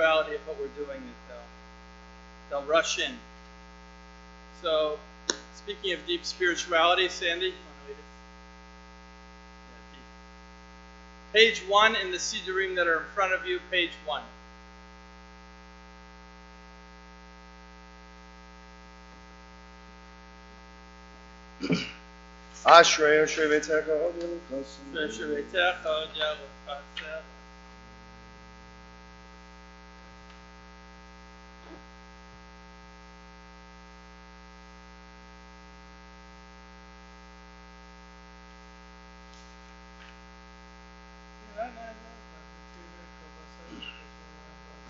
spirituality of what we're doing that they'll rush in. So, speaking of deep spirituality, Sandy, you want to lead us? Yeah, deep. Page 1 in the Sidurim that are in front of you, page 1. Ashrei Beitecha Od Yeluchasem. Ashrei Beitecha Od Yeluchasem.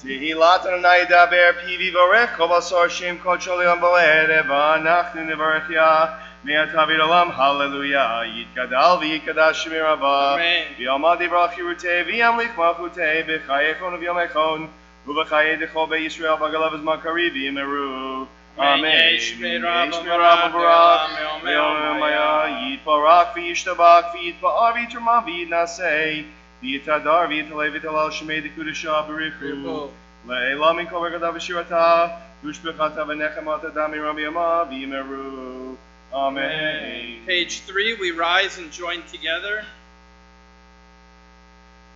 Tehillat Adonai daber pivi vorech kol basar shem kol sholiam bo'erev v'anachnu nevarech ya me'ata v'olam hallelujah yitgadal v'yitgadash mirava v'yamad yivrach yirutei v'yamlich malchutei b'chayechon v'yamechon u'b'chayei dechol be'Yisrael v'agalav zmakari v'yimeru Amen. Yishmerab v'barach v'yomaya yitbarach v'yishtabach v'yitba'ar v'yitrama v'yitnasei V'yitadar v'yitalei v'yitalal shemei dekudasha b'richu Le'elam min kol regadav v'shirata V'ushbechata v'nechamata dami rabbi yama v'yimeru Amen. Page 3, we rise and join together.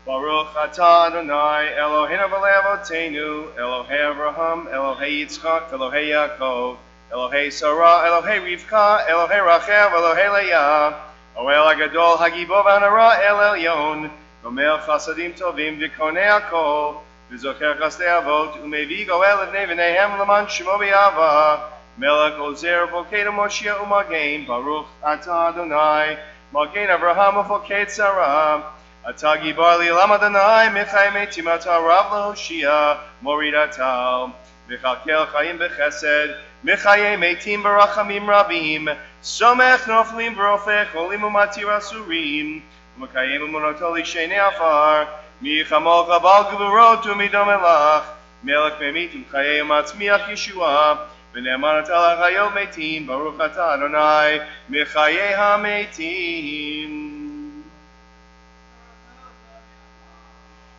Baruch atah Adonai Eloheinu v'lei avoteinu Elohei Avraham, Elohei Yitzchak, Elohei Yaakov Elohei Sarah, Elohei Rivka, Elohei Rachel, Elohei Leah Oel HaGadol Hagibov Hanara El Elyon Gomer Chasadim Tovim V'konei Hakol V'zocher Chasdei Avot U'mevi Goel et Nevinehem L'man Shemo B'Yava Melech Ozer V'Oked Moshiach U'Magen Baruch Atah Adonai Magen Avraham V'Oked Sarah Atah Gibar Li'olam Adonai Mechai Metim Atah Rav L'Hoshia Morid Atal V'Chakel Chaim B'Chesed Mechayei Metim B'Rachamim Rabim Somech Noflim V'Rofech Olim U'Matir Asurim U'Mekayem U'Monoto L'Shenei Afar Mi'Chamol Chabal Gevurot U'Midom Elach Melech Memit U'Mechayei U'Matzmiach Yeshua V'Ne'eman Atal HaChayot Metim Baruch Atah Adonai Mechayei HaMetim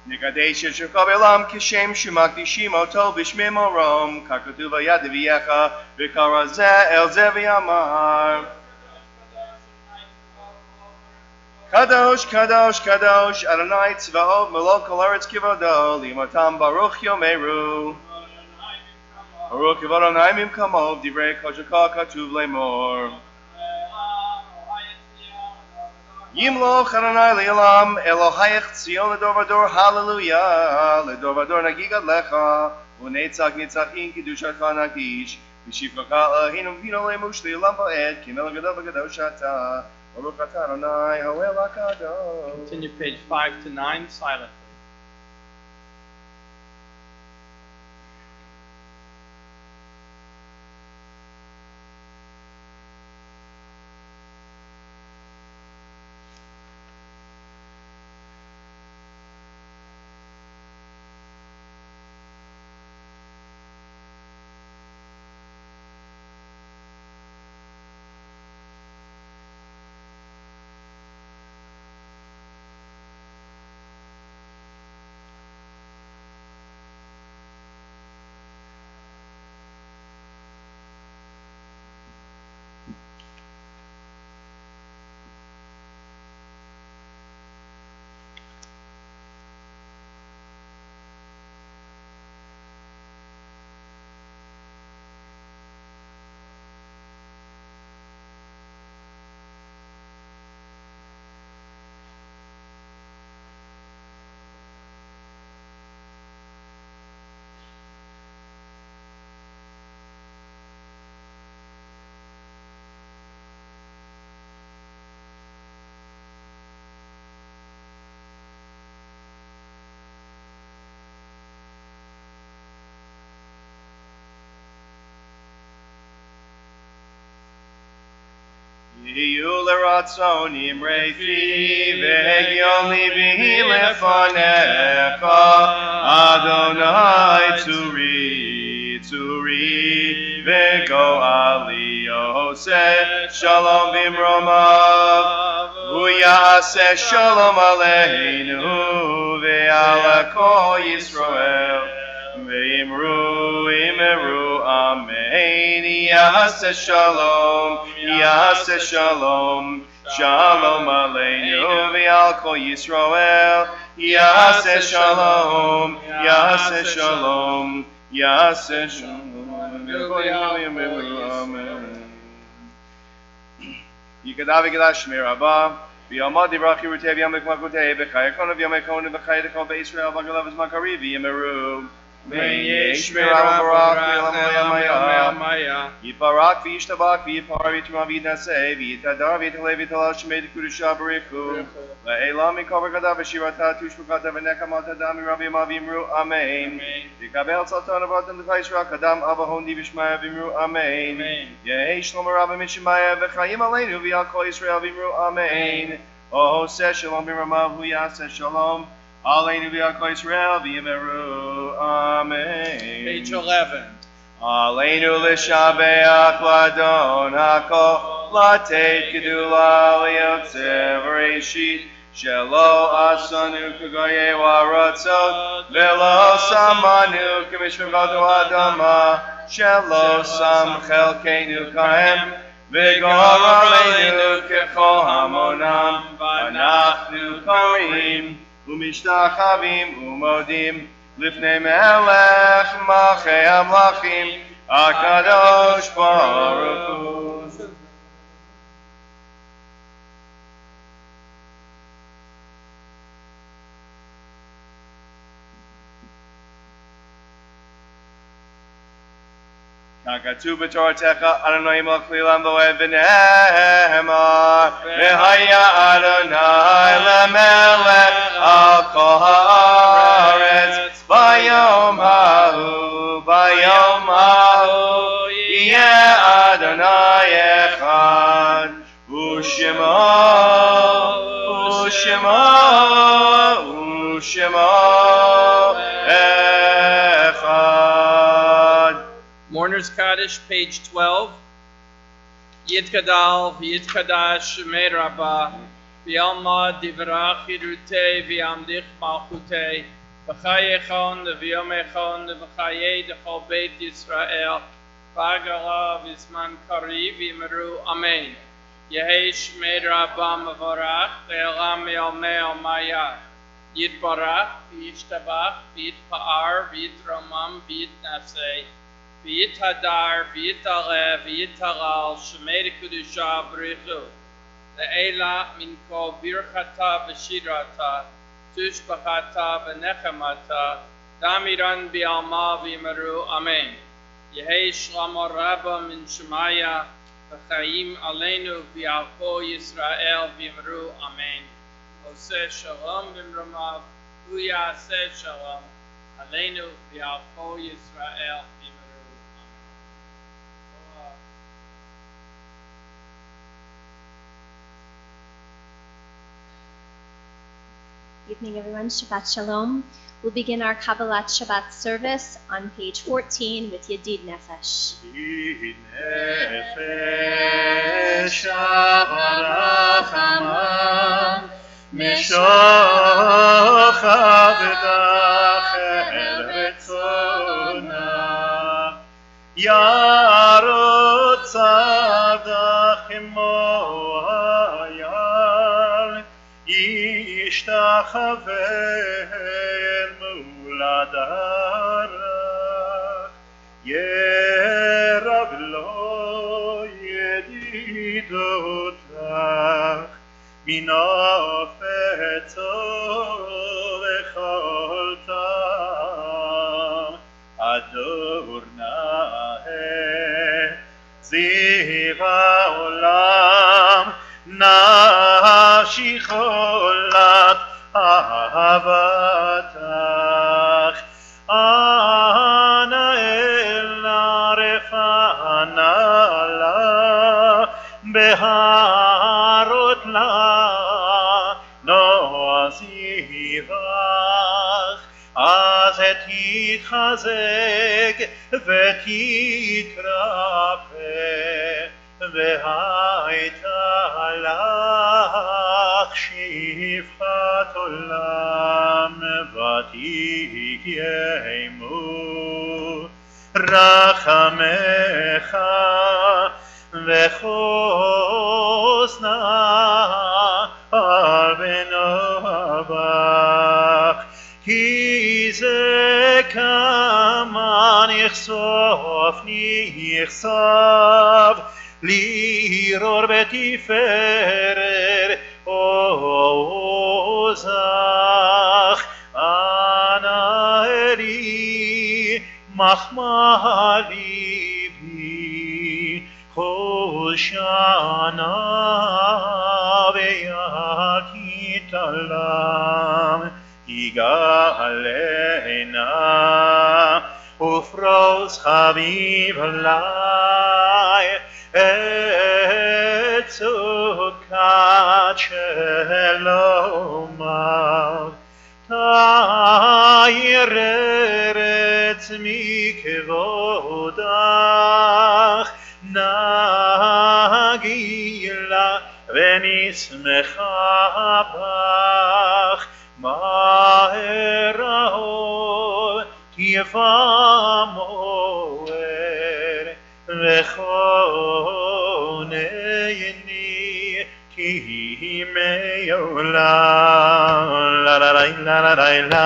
Nikadesh Shekab Elam Kishem Shemakdishim Oto B'Shmei Morom Kakatu V'Yad V'Yecha V'Karazeh El Zeh V'Yamar Kadosh, Kadosh, Kadosh, Adonai Tzvaot, Melok Kol Aretz Kivodo, Limotam Baruch Yomeru. Baruch Kivod Adonai Mimkamov, Divrei Koshaka Katuv Lemor. Yimloch Adonai Le'olam, Elohayech Tzion Ledor Vador, Hallelujah, Ledor Vador Nagigat Lecha, Unetzach Nitzachim Kiddushatcha Nakish, V'Shivchacha Elohim Vino Lemush Le'olam Va'ed, Kimel Gadol V'Gadosh Atah. Continue page 5 to 9 silently. Yiyu l'ratzon imrei fi v'hegyon libi lefanecha Adonai tzuri tzuri v'go'ali yoseh shalom v'imromav v'yaseh shalom aleinu v'ala kol Yisrael Yaseh Shalom, Yaseh Shalom, Shalom Aleinu v'al Kol Yisrael. Yaseh Shalom, Yaseh Shalom, Yaseh Shalom. Amen. Yikadav Yikadav Shmir Abba. V'yamad Yivrach Yerutei v'yamek Makutei v'chayakonu v'yamekonu v'chayakonu v'Yisrael v'galav Makari v'yimeru. Shmira Barach Yiparak v'yishtabak v'yipar v'yitma v'yitnaseh v'yitadar v'yitalei v'yitalal shemei d'kudusha b'richu le'elam mikol v'kadav v'shirata tushbukata v'nekamata dam v'ravi ma v'yimru amen v'kabel tzalton avatam d'chai Yisrael kadam avahondi v'shmaya v'yimru amen Yehi shlomo rabba mishmaya v'chayim aleinu v'yal kol Yisrael v'yimru amen Ohoseh shalom b'ramav hu yaseh shalom Aleinu v'yal kol Yisrael v'yimeru amen Page 11. Aleinu l'shabeach l'adon hakol Lateit gedula liyotzeh v'reishit Shelo asanu k'goyei wa'aratzot V'lo samanu k'mishmevatu adama Shelo sam chelkeinu kahem V'gor aleinu k'chol hamonam V'anachnu korim Umishtachavim umodim Lifnei melech malchei hamlachim HaKadosh Baruch Hu. Kakatu b'toratecha Adonai melech lilam v'oed v'nehemar V'haya Adonai lemelech al kol haaretz Bayom hahu Yeh Adonai echad U'shemo echad. Mourner's Kaddish, page 12. Yitkadal, Yitkadash, Meirabah, V'yalma divrach Yirutei, V'yamdich malchutei, V'chayechon, V'yomechon, V'chayei d'chol Beit Yisrael, V'agala v'zman kari v'yimeru amen. Yehesh Meirabah mavorach, Ve'elam yalmei almayach, Yitbarach, V'yishtabach, V'yitpa'ar, V'yitromam, V'yitnasei, V'yitadar, v'yitaleh, v'yitalal, shemei d'kudusha b'richu. Le'ela min kol birchata v'shirata, tushbachata v'nechemata, damiran bi'alma v'yimeru amen. Yehei shlamo rabba min shemaya, v'chayim aleinu v'al kol Yisrael v'yimeru amen. Oseh shalom b'mramav, hu yaseh shalom, aleinu v'al kol Yisrael v'yimeru. Evening, everyone. Shabbat Shalom. We'll begin our Kabbalat Shabbat service on page 14 with Yedid Nefesh. Yedid Nefesh Avarachama Mishocha V'dachel Retzona Yarot Tzadach Mo'ayal Yishtachaver Muladarach Yerav lo yedidotach Minofetzo v'choltam Adornae Ziva olam Nafshi cholat ahavatach Ana el narefana la Beharot la no azivach Az etitchazek v'titrape V'hayta lach shifchat olam v'tikyemu רחמך וחוסנה על בנובך כי זה כמה נחשוף לירור בתפארת עוזך אנא אלי מחמא ליבי כל שנה ויקיט עולם יגאלנה ופרוס חביב עלי את סוכת שלומיו תאיר ארץ מכבודך נגילה ונשמחה בך מהר האור יפה מואר וכונני כי מעולם לה לה לה לה לה לה לה לה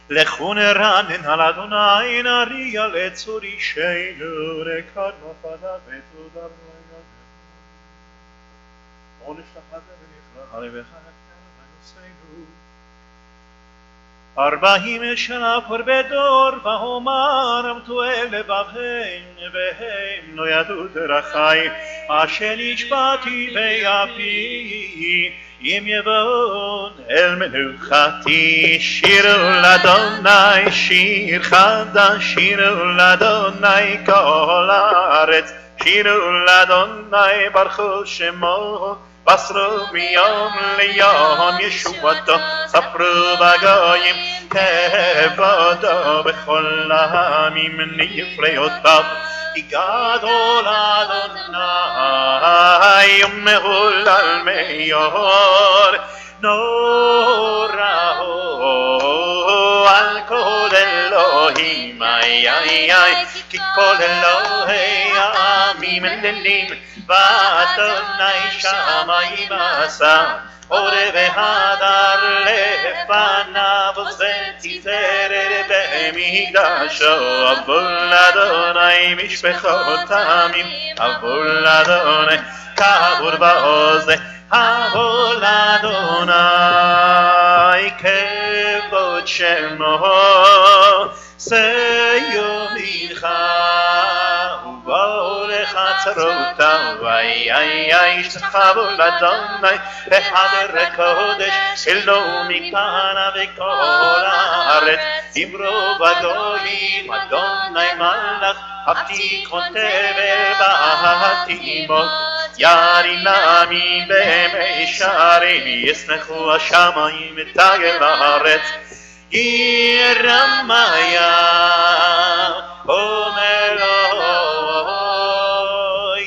לכו נרנן על אדוני נריע לצור אישנו נקד מפדה ותודה עונש לחזה ונכלה ובחנתנו ונושאנו 40 שנה כבר בדור והומר עמתו אל לבבהם והם לא ידעו דרכי אשר נשבעתי ויפי אם יבואון אל מנוחתי שירו לאדוני שיר חדש שירו לאדוני כל הארץ שירו לאדוני ברכו שמו בסרו מיום ליום ישועתו ספרו בגויים כבודו בכל העמים נפלאותיו כי גדול אדוני ומהולל מאור נורא הוא על כל אלוהים איי איי איי כי כל אלוהי העמים אלילים ואדוני שמיים עשה אור והדר לפניו ותפארת במקדשו עבור אדוני משפחות עמים עבור אדוני כבוד בעוז עבור אדוני כבוד שמו סיומך ובואו לחצרותיו איי איי איי שתחוו לאדוני בחדר הקודש אלו מכאן וכל הארץ דיברו בגויים אדוני מלך הבטיחו תבל בהתאימות ירים לעמים במישרים ישמחו השמיים ותגל הארץ ירמיה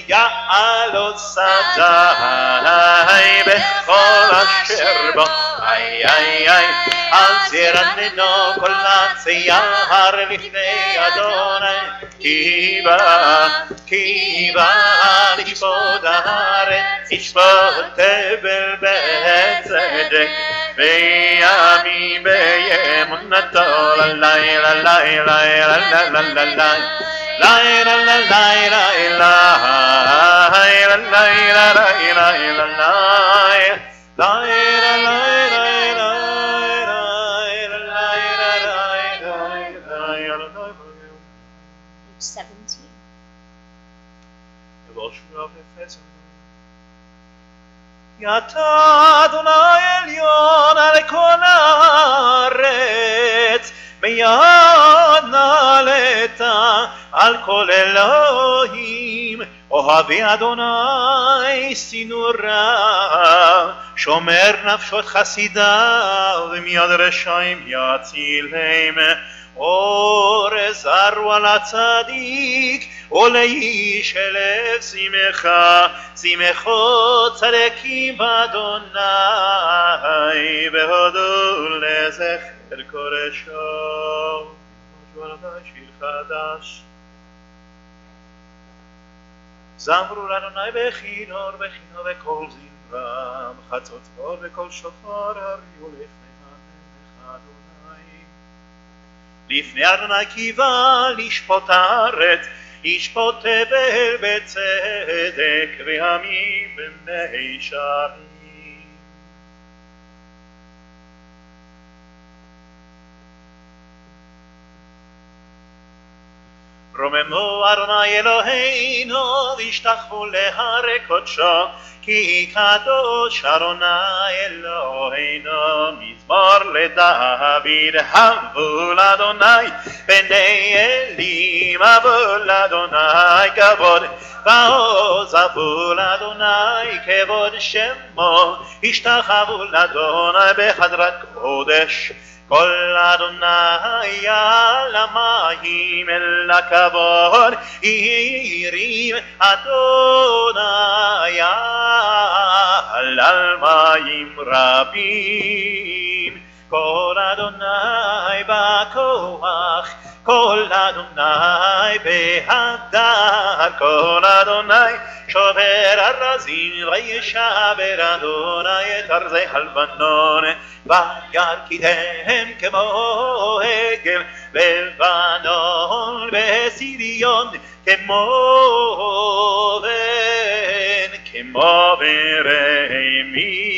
יעלות שדי בכל אשר בו איי איי איי אז ירננו כל הצייר לפני אדוני כי בא לשפוט הארץ ישפוט תבל בצדק וימים באמונתו לילה לילה לילה לילה אתה אדוני עליון על כל הארץ מיד נעלת על כל אלוהים, אוהבי אדוני סינורה, שומר נפשות חסידיו, ומיד רשעים יצילם. אור זרו על הצדיק, ולאיש לב שמחה, שמחו צדיקים באדוני, והודו לזכר קודשו. שיר חדש. זמרו לאדוני בכינור, בכינור בקול זמרם, חצוצרות בקול שופר, הריעו לפני המלך אדוני. לפני אדוני קיווה לשפוט הארץ, ישפוט תבל בצדק, ועמים במי שערים. רוממו אדוני אלוהינו, והשתחוו להר קודשו, כי קדוש אדוני אלוהינו. מזמור לדוד, הבו לאדוני, בני אלים הבו לאדוני כבוד, ועוז הבו לאדוני כבוד שמו, השתחוו לאדוני בחדרת קודש. כל אדוני על המים אל הכבוד, ירים אדוני על מים רבים. כל אדוני בכוח, כל אדוני בהדר, כל אדוני שובר ארזים, וישבר אדוני את ארזי הלבנון. וירקידם כמו עגל בלבנון, בסיריון כמו בן, כמו ברמים.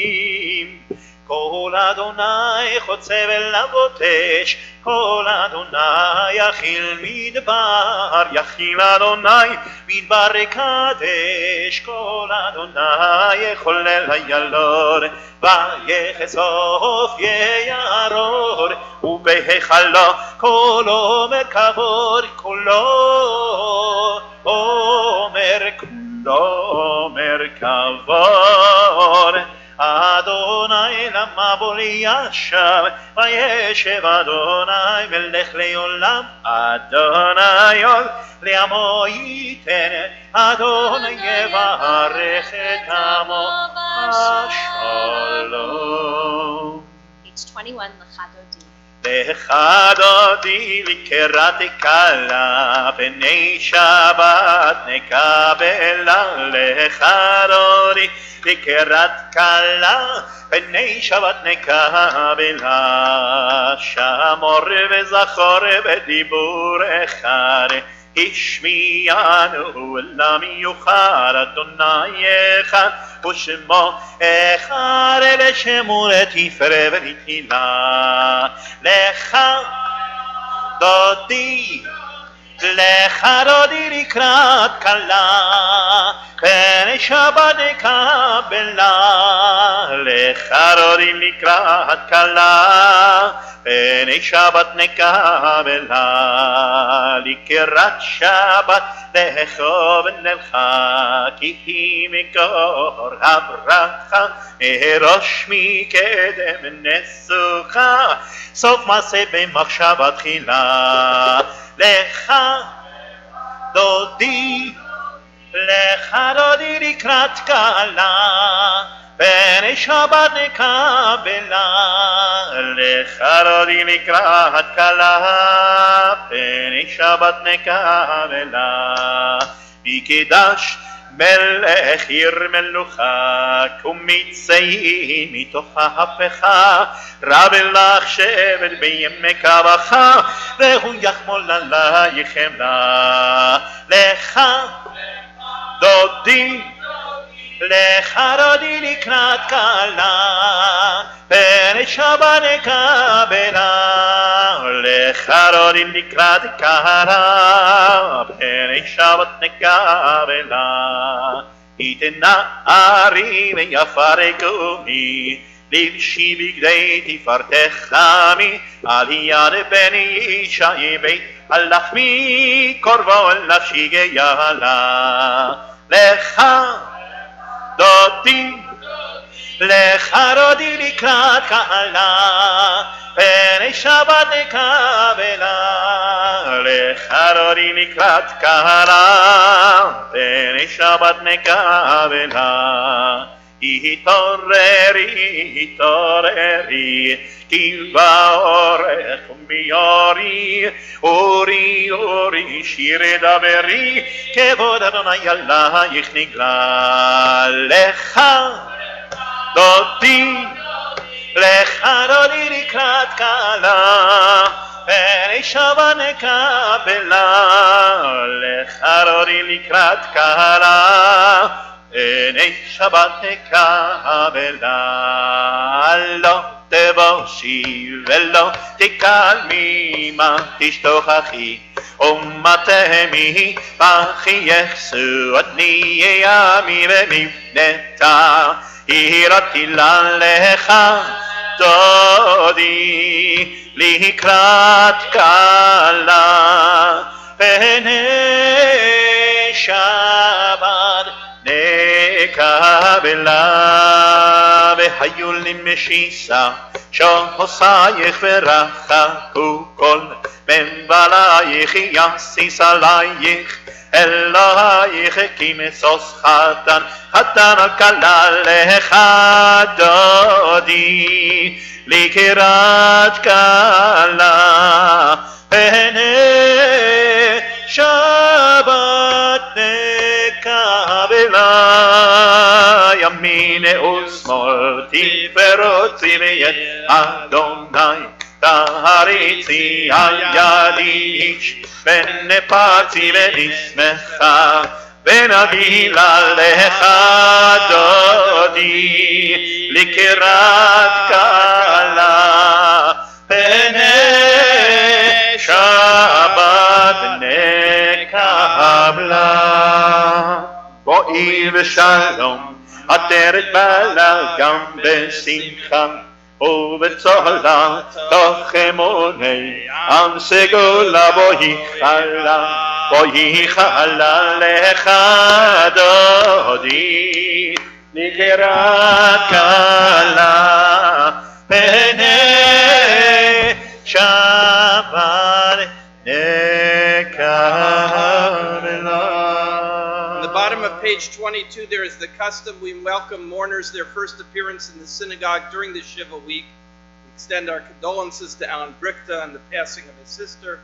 כל אדוני חוצב אל אבותש, כל אדוני יכיל מדבר, יכיל אדוני מדבר קדש. כל אדוני יחולל הילוד, ויחשוף יערור, ובהיכלו כל אומר כבוד, כולו אומר כבוד. אדוני למבול ישב, וישב אדוני מלך לעולם. אדוני עוז לעמו ייתן, אדוני יברך את עמו השלום. Page 21, לחדודי. לחדודי לקראת כלה, בני שבת נקבלה. לחדודי לקראת כלה, בני שבת נקבלה. שמור וזכור בדיבור אחד, השמיענו למיוחד. אדוני אחד ושמו אחד, לשמו לתפארת ולתהילה. לך דודי, לך דודי לקראת כלה, בני שבת נקבלה. לך דודי לקראת כלה, בני שבת נקבלה. לקראת שבת לכו ונלכה, כי היא מקור הברכה, מראש מקדם נסוכה, סוף מעשה במחשבה תחילה. לך דודי, לך דודי לקראת כלה, בני שבת נקבלה. לך דודי לקראת כלה, בני שבת נקבלה. מקדש מלך עיר מלוכה, קומיצי מתוך ההפכה, רב לך שבט בימי קבחה, והוא יחמול עלייך חמלה. לך דודי, לך דודי לקראת כלה, בני שבת נקבלה. לך דודי לקראת כלה, בני שבת נקבלה. ייתן נערים יפרקוני, לבשי בגדי תפארתך עמי, על יד בני ישי בית, על לחמי קרבו אל נפשי גיילה. לך דודי, לך רודי לקראת קהלה, פני שבת נקבלה. לך רודי לקראת קהלה, פני שבת נקבלה. התעוררי, התעוררי, כי באורך ומיורי, אורי, אורי, שיר דברי, כבוד אדוני עלייך נגלה. לך דודי, לך דודי לקראת קהלה, פני שבת נקבלה. לך דודי לקראת קהלה, פני שבת נקבלה. לא תבושי ולא תקלמי, מה תשתוכחי ומה תהמי, בחייך סועדני ימי ומבנתה. הירדתי לה לך דודי לקראת קהלה, פני שבת נקבלה. והיו לי משיסה שעושייך ורחקו כל מבלייך, יסיס עלייך אלוהיך, כי משוש חתן, חתן על כלה. לך דודי לקראת קהלה, פני שבת נקבלה. ימין ושמאל תפארתי ביד אדוני, תריצי היד איש ונפצי ונשמחה, ונבילה לך דודי לקראת קהלה, פני שבת נקבלה. בואי בשלום, עטרת בעלה גם בשמחה, ובצהלה תוך אמוני עם סגולה. בואי חלה, בואי חלה לך דודי לקראת קהלה, פני שבת נקבלה. On the bottom of page 22, there is the custom. We welcome mourners their first appearance in the synagogue during the Shiva week. We extend our condolences to Alan Brichta on the passing of his sister,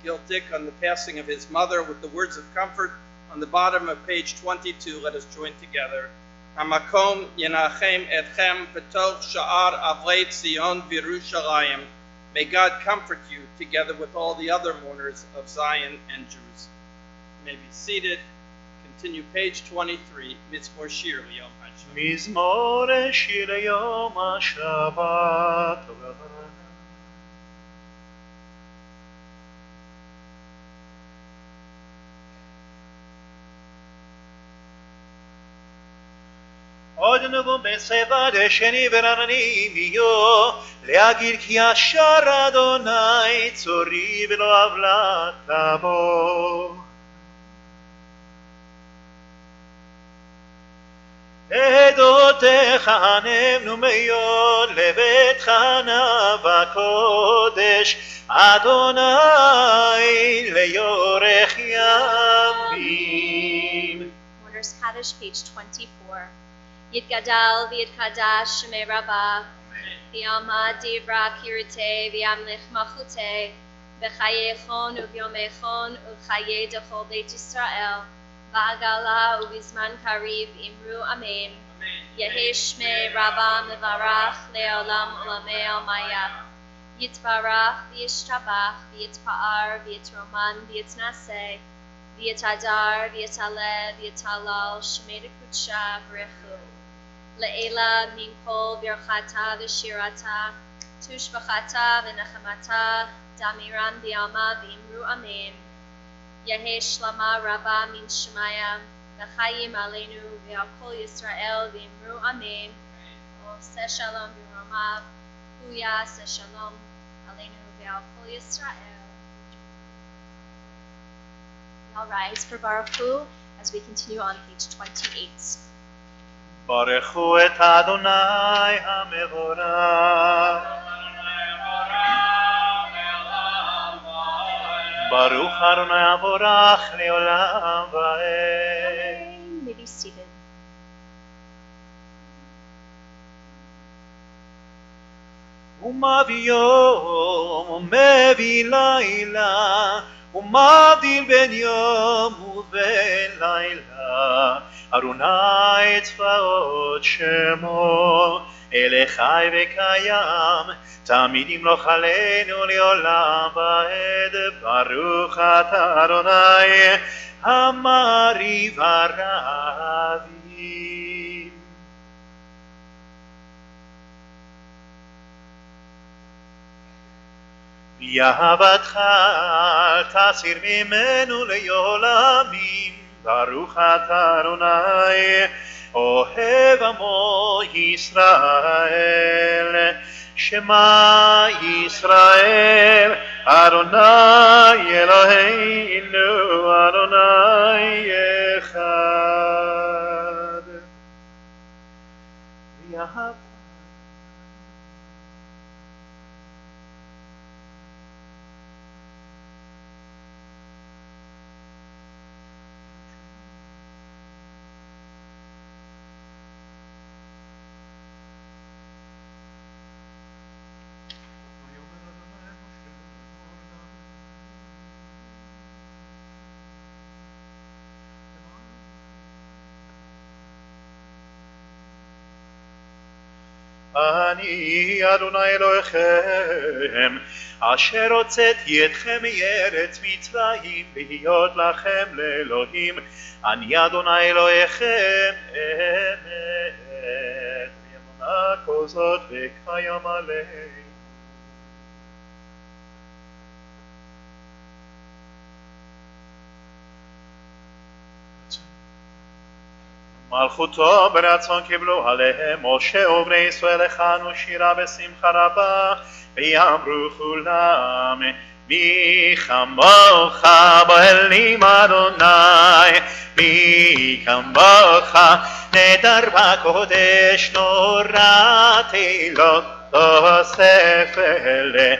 Gil Dick on the passing of his mother, with the words of comfort on the bottom of page 22. Let us join together. Hamakom yenachem etchem b'tov sha'ar avlei Tzion v'Yerushalayim. May God comfort you together with all the other mourners of Zion and Jerusalem. You may be seated. Continue page 23, Mizmor Shir Yom HaShabbat. מזמור שיר יום השבת. עוד נבוא בצבא דשני ורנני מיו, להגיד כי ישר אדוני צורי ולא עוולה תבוא. עדותיך נמנו מאוד לביתך נאווה קודש, אדוני ליורך ימים. Mourners Kaddish, page 24. Yitgadal v'yitkadash shemei rabba, v'yamad divra kirite v'yamlich machute, v'chayechon u'vyomechon u'chayei dechol beit Yisrael, v'agala u'bizman kariv imru amen. Yehi shmei rabba mevarach le'olam u'lamei almaya. Yitbarach v'yishtabach v'yitpa'ar v'yitroman v'yitnaseh, v'yitadar v'yitaleh v'yitalal shemei dekutsha v'rechu. Le'ela min kol birchata v'shirata, tushbachata v'nechamata, damiran b'yama v'imru amen. Yehi shlama rabba min shemaya, v'chayim aleinu v'al kol Yisrael v'imru amen. עושה שלום במרומיו, הוא יעשה שלום עלינו ועל כל ישראל. I'll rise for Baruch Hu as we continue on page 28. ברכו את אדוני המבורך. ברוך אדוני המבורך לעולם ועד. You may be seated. ומביא יום ומביא לילה, ומבדיל בין יום ובין לילה. אדוני צבאות שמו, אלה חי וקיים, תמיד ימלוך עלינו לעולם ועד. ברוך אתה אדוני המריב הרבים. ויהבתך אל תסיר ממנו לעולמים. ברוך אתה אדוני אוהב עמו ישראל. שמע ישראל אדוני אלוהינו אדוני אחד. ויהב אני אדוני אלוהיכם אשר הוצאתי אתכם מארץ מצרים להיות לכם לאלוהים. אני אדוני אלוהיכם אמת ואמונה כזאת וקיים עלינו. מלכותו ברצון קיבלו עליהם משה ובני ישראל הכנו שירה בשמחה רבה, ויאמרו כולם מי כמוך באלים אדוני, מי כמוך נדר בקודש נורת אלות תוסף אלה.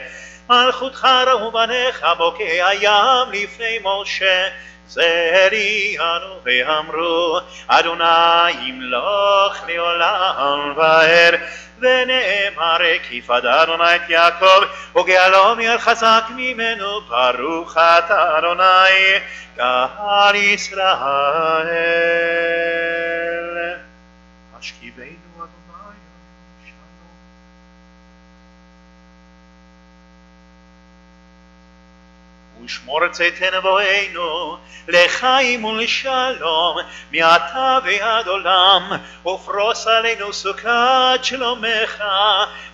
מלכותך ראו בניך בוקע ים לפני משה, זריענו ואמרו אדוני ימלוך לעולם ועד. ונאמר כיפד אדוני את יעקב וגאלו מאל חזק ממנו. ברוך אתה אדוני גאל ישראל. השכיבנו אדוני שלום. ושמור צאתנו בואנו לחיים ולשלום מעתה ועד עולם, ופרוס עלינו סוכת שלומך.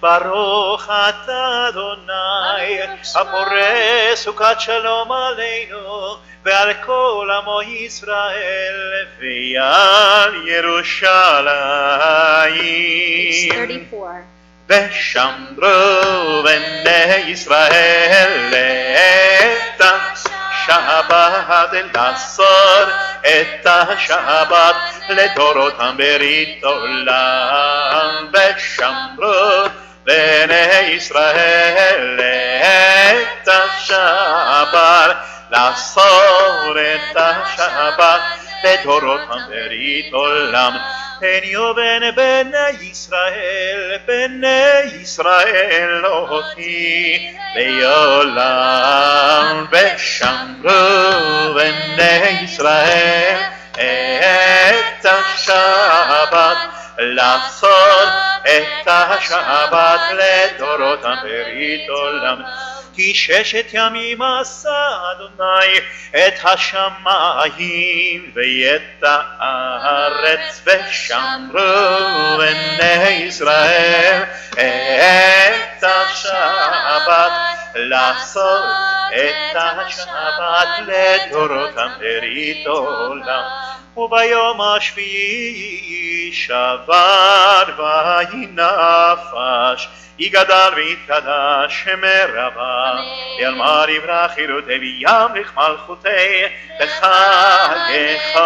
ברוך אתה אדוני הפורס סוכת שלום עלינו ועל כל עמו ישראל ועל ירושלים. 34. ושמרו בני ישראל את השבת לעשות את השבת לדורותם ברית עולם. ושמרו בני ישראל את השבת לעשות את השבת לדורותם ברית עולם. פן יובן בני ישראל אותי לעולם. ושמרו בני ישראל את השבת לעשות את השבת לדורותם ברית עולם. כי ששת ימים עשה אדוני את השמיים ואת הארץ. ושמרו בני ישראל את השבת לעשות את השבת לדורותם ברית עולם. וביום השביעי שבר ויהי נפש, יגדל ויתקדש מרבה, ילמד יברח חירותי וימליך מלכותי, בחגך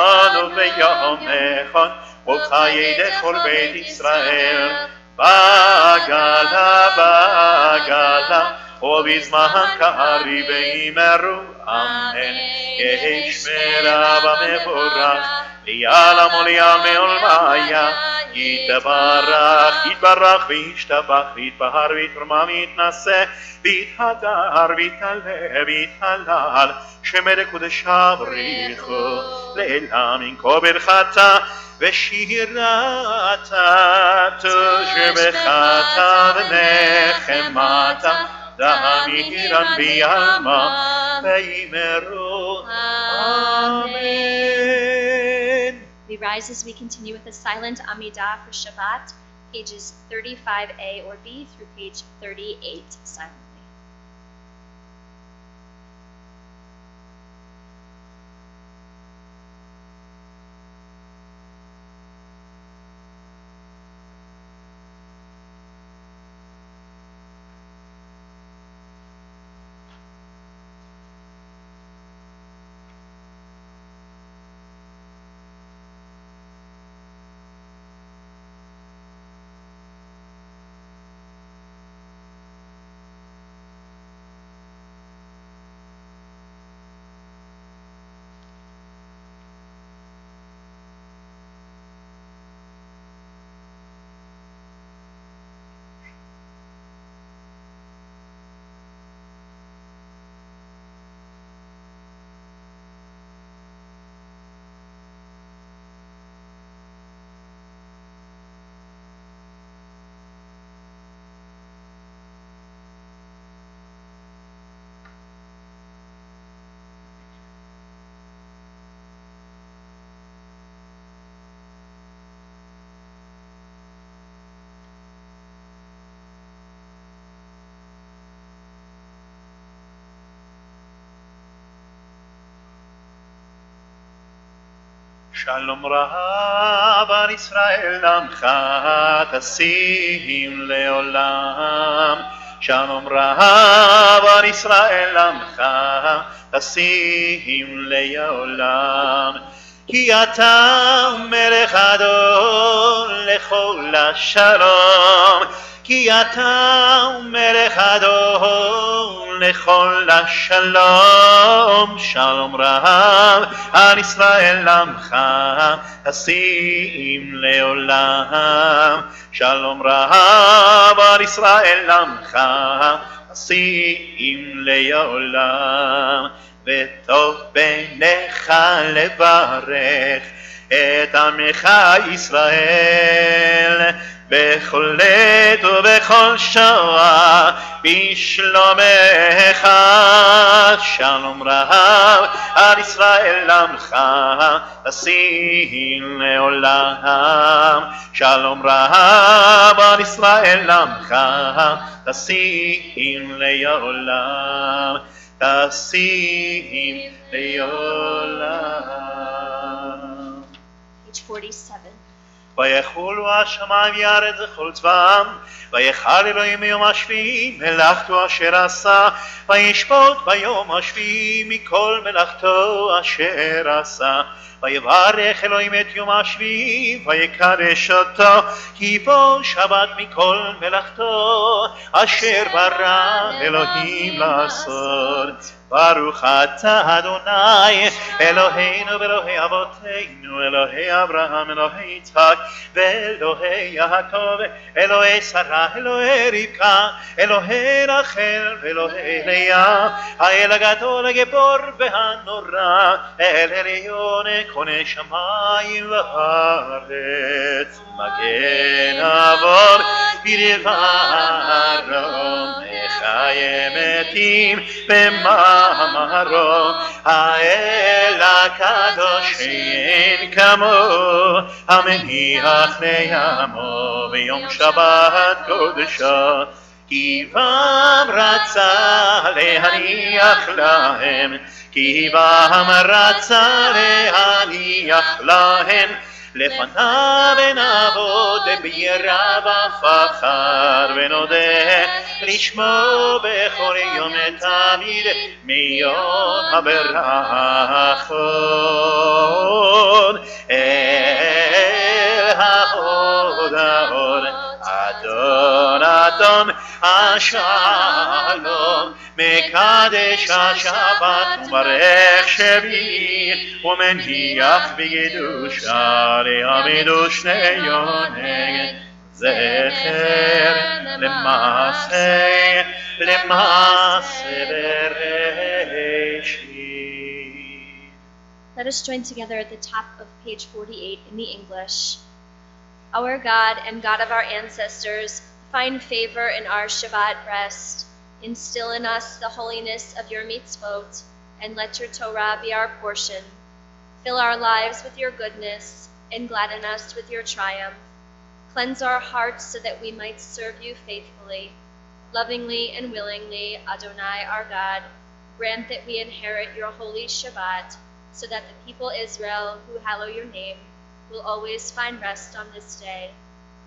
וביומך ובחיי כל בית ישראל, בגלה ובזמן קריב ויאמרו אמן. יהי שמרה ומבורך לעלם ולעלמי עולמיה, יתברך וישתבח ויתבהר ויתרומם ויתנשא ויתהדר ויתעלה ויתהלל, שמי קודשיו בריחו לעילם ינקו ברכתה ושירתה תושבחתה ונחמתה דמירן ביעלמה ויאמרו אמן. We rise as we continue with the silent Amidah for Shabbat, pages 35A or B through page 38 silently. שלום רב על ישראל עמך תשים לעולם, שלום רב על ישראל עמך תשים לעולם, כי אתה מלך אדון לכל השלום, כי אתה מלך אדון לכל השלום, שלום רב על ישראל עמך תשים לעולם, שלום רב על ישראל עמך תשים לעולם, וטוב בעיניך לברך את עמך ישראל בכל עת ובכל שעה בשלומך, שלום רב על ישראל עמך תשים לעולם, שלום רב על ישראל עמך תשים לעולם, תשים לעולם. Page 47. ויחולו השמיים ויארץ וכל צבאם, ויחל אלוהים ביום השביעי מלאכתו אשר עשה, וישפוט ביום השביעי מכל מלאכתו אשר עשה. ויברך אלוהים את יום השביעי ויקדש אותו, כי בו שבת מכל מלאכתו אשר ברא אלוהים לעשות. ברוך אתה אדוני אלוהינו ואלוהי אבותינו, אלוהי אברהם, אלוהי יצחק ואלוהי יעקב, אלוהי שרה, אלוהי רבקה, אלוהי רחל ואלוהי לאה, האל הגדול הגיבור והנורא, אל עליון קונה שמיים וארץ, מגן אבות בדברו, מחיה מתים במאמרו, האל הקדוש שאין כמוהו, המניח לימו ביום שבת קודשו, כי בם רצה להניח להם, כי בם רצה להניח להם, לפניו נעבוד ביראה ופחד, ונודה לשמו בכל יום תמיד מיום הברכות. אל ההוד ההוד, אדון אדון השלום, מקדש השבת ומברך שביעי, ומניח בקדושה להעמידו שני יונק, זכר למעשה בראשית. Let us join together at the top of page 48 in the English. Our God and God of our ancestors, find favor in our Shabbat rest. Instill in us the holiness of your mitzvot, and let your Torah be our portion. Fill our lives with your goodness, and gladden us with your triumph. Cleanse our hearts so that we might serve you faithfully, lovingly and willingly, Adonai our God. Grant that we inherit your holy Shabbat, so that the people Israel, who hallow your name, will always find rest on this day.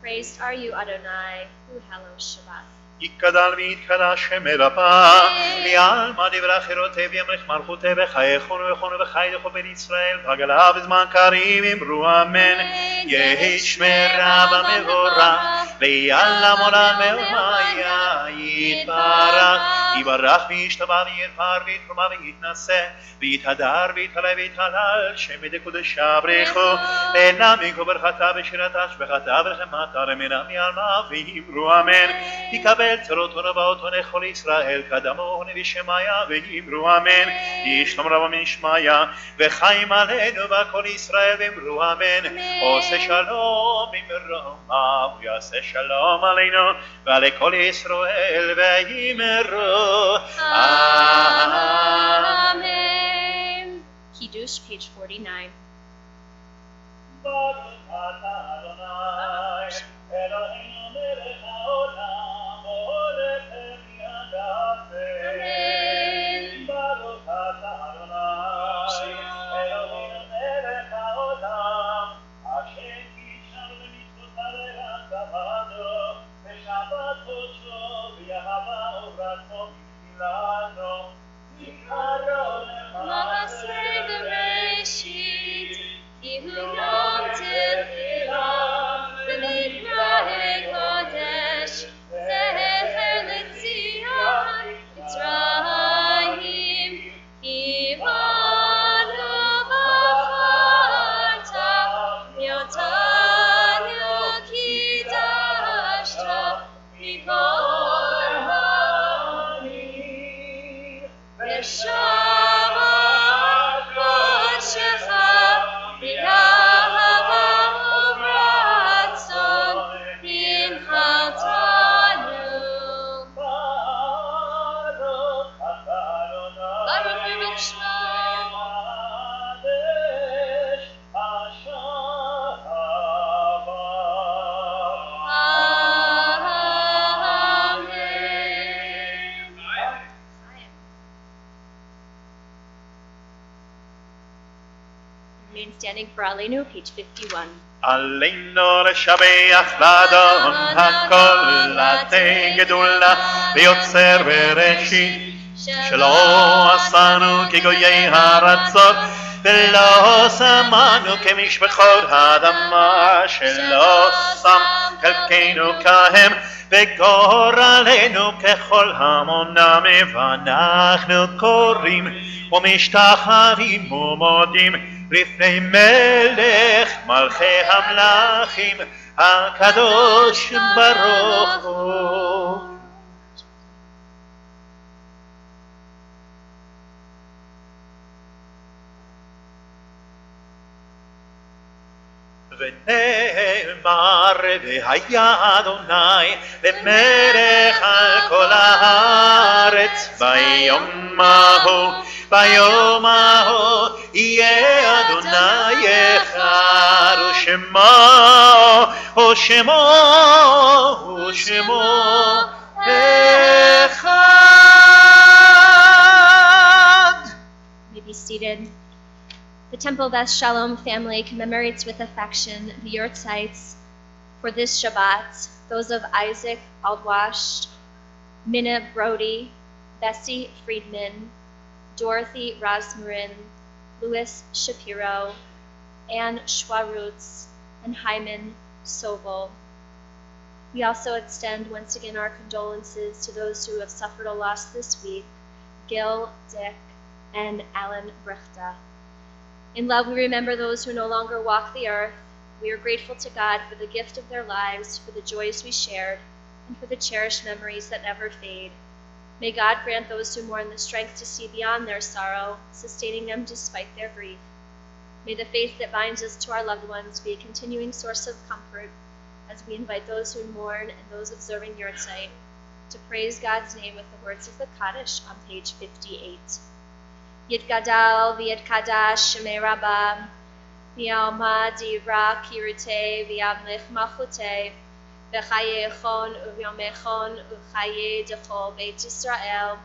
Praised are you, Adonai, who hallows Shabbat. יתגדל ויתקדש שם רבה, לעלמא דברי חירותי וימלך מלכותי בחייכון ובכון ובחייכו בן ישראל, פגלה בזמן קריב אמרו אמן. יהי שמי רב המבורך, ויעלם עולם מעולמיה יתברך. יברך וישתבח ויתפאר ויתרומה ויתנשא, ויתהדר ויתעלה ויתהלל, שם ידי קודשה ברכו, לעילם יקרא ברכתה ושירתה שבחתה ורחמתה למנה מעלמא ואמרו אמן. יקבל צרות ונבואותו לכל ישראל, קדמו נביא שמעיה ואמרו אמן. ישלום רב משמעיה, וחיים עלינו וכל ישראל ואמרו אמן. עושה שלום במרומה, ויעשה שלום עלינו ועל כל ישראל ואמרו Amen. Kiddush, page 49. Remain standing for Aleinu, page 51. עלינו לשבח לאדון הכל, לתת גדולה ויוצר בראשית, שלא עשנו כגויי הארצות, ולא שמנו כמשפחות האדמה, שלא שם חלקנו כהם, וגורלנו ככל המונם, ואנחנו קוראים ומשתחווים ומודים לפני מלך מלכי המלכים הקדוש ברוך הוא. ונאמר והיה אדוני למלך על כל הארץ ביום ההוא יהיה אדוני אחד ושמו Echad. May be seated. The Temple Beth Shalom family commemorates with affection the Yortzites for this Shabbat, those of Isaac Aldwash, Minna Brody, Bessie Friedman, Dorothy Rasmurin, Louis Shapiro, Anne Schwarutz, and Hyman Sobel. We also extend once again our condolences to those who have suffered a loss this week, Gil Dick and Alan Brechta. In love, we remember those who no longer walk the earth. We are grateful to God for the gift of their lives, for the joys we shared, and for the cherished memories that never fade. May God grant those who mourn the strength to see beyond their sorrow, sustaining them despite their grief. May the faith that binds us to our loved ones be a continuing source of comfort as we invite those who mourn and those observing Yortzeit to praise God's name with the words of the Kaddish on page 58. Yitgadal v'yitkadash shemei Rabbah, v'yalma divra kirite v'yamlich malchutei, v'chaye echon u'vyomechon u'chaye dechol Beit Yisrael,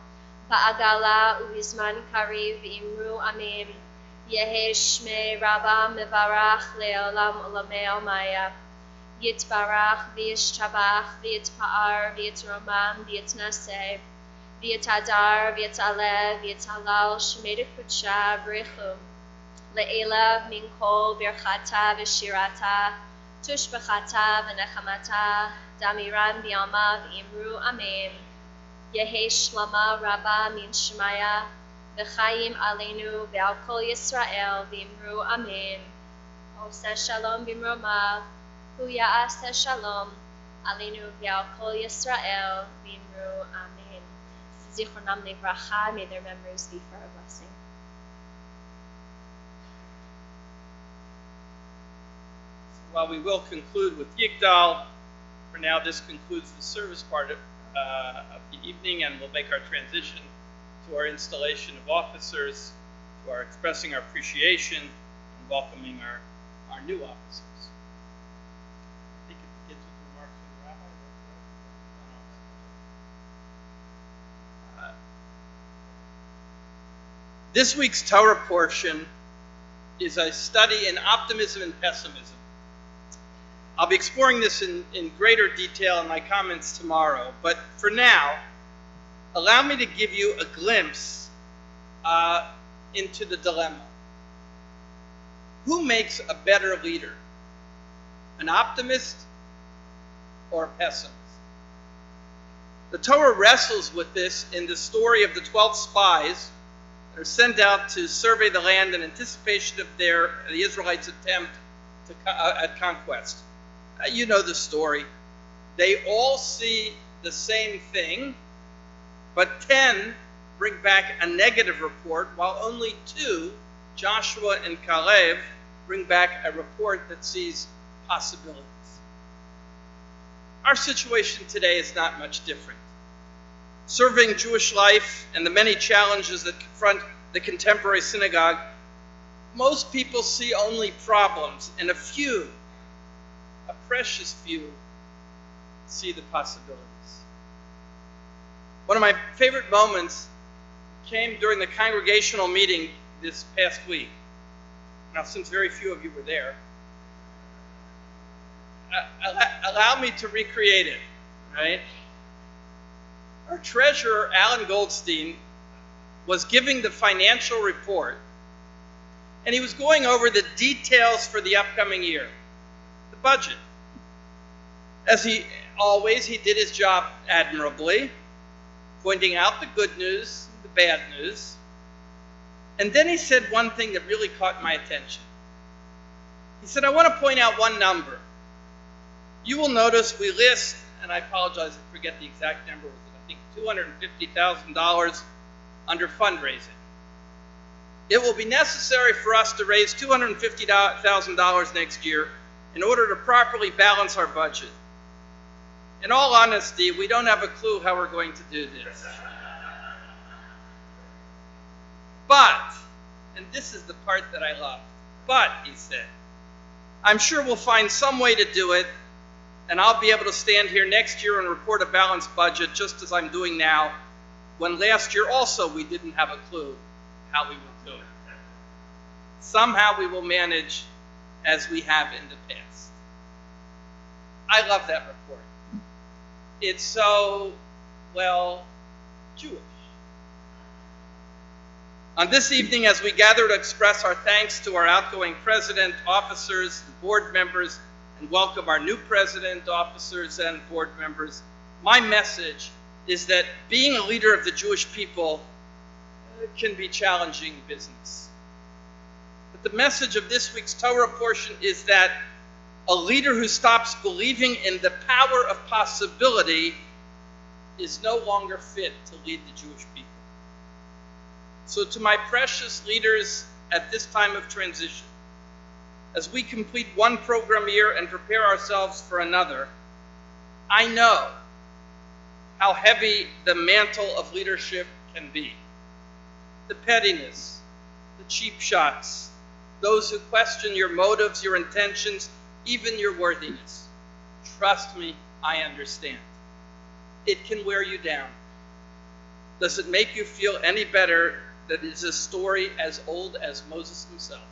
ba'agala u'bizman kariv v'imru amin, yehe shmei Rabbah mevarach le'olam olamei omaya, yitbarach v'yishtabach v'yitpa'ar v'yitromam v'yitnaseh, v'yitadar v'yitaleh v'yitalal shmei dekutsha b'rechum, le'ela min kol birchata v'shirata, tushbechata v'nechamata, damiran v'yama v'imru amen. Yehe shlama Rabbah min shemaya, v'chayim aleinu v'al kol Yisrael v'imru amen. Oseh shalom b'mromav, hu ya'aseh shalom aleinu v'al kol Yisrael v'imru amen. Zichronam livracha, may their memories be for a blessing. While we will conclude with Yigdal, for now this concludes the service part of the evening, and we'll make our transition to our installation of officers, to our expressing our appreciation and welcoming our new officers. I think it begins with remarks from the rabbi. This week's Torah portion is a study in optimism and pessimism. I'll be exploring this in greater detail in my comments tomorrow, but for now, allow me to give you a glimpse into the dilemma. Who makes a better leader? An optimist or a pessimist? The Torah wrestles with this in the story of the 12 spies that are sent out to survey the land in anticipation of the Israelites' attempt at conquest. You know the story. They all see the same thing, but 10 bring back a negative report, while only 2, Joshua and Caleb, bring back a report that sees possibilities. Our situation today is not much different. Serving Jewish life and the many challenges that confront the contemporary synagogue, most people see only problems, and a precious few, see the possibilities. One of my favorite moments came during the congregational meeting this past week. Now, since very few of you were there, allow me to recreate it, right? Our treasurer, Alan Goldstein, was giving the financial report, and he was going over the details for the upcoming year, the budget. As he did his job admirably, pointing out the good news, the bad news. And then he said one thing that really caught my attention. He said, I want to point out one number. You will notice we list, and I apologize, I forget the exact number, was it, I think $250,000 under fundraising. It will be necessary for us to raise $250,000 next year in order to properly balance our budget. In all honesty, we don't have a clue how we're going to do this. But, and this is the part that I love, but, he said, I'm sure we'll find some way to do it, And I'll be able to stand here next year and report a balanced budget just as I'm doing now, when last year also we didn't have a clue how we would do it. Somehow we will manage as we have in the past. I love that report. It's so, well, Jewish. On this evening, as we gather to express our thanks to our outgoing president, officers, and board members, and welcome our new president, officers, and board members, my message is that being a leader of the Jewish people can be challenging business. But the message of this week's Torah portion is that a leader who stops believing in the power of possibility is no longer fit to lead the Jewish people. So to my precious leaders at this time of transition, as we complete one program year and prepare ourselves for another, I know how heavy the mantle of leadership can be. The pettiness, the cheap shots, those who question your motives, your intentions, even your worthiness. Trust me, I understand. It can wear you down. Does it make you feel any better that it's a story as old as Moses himself?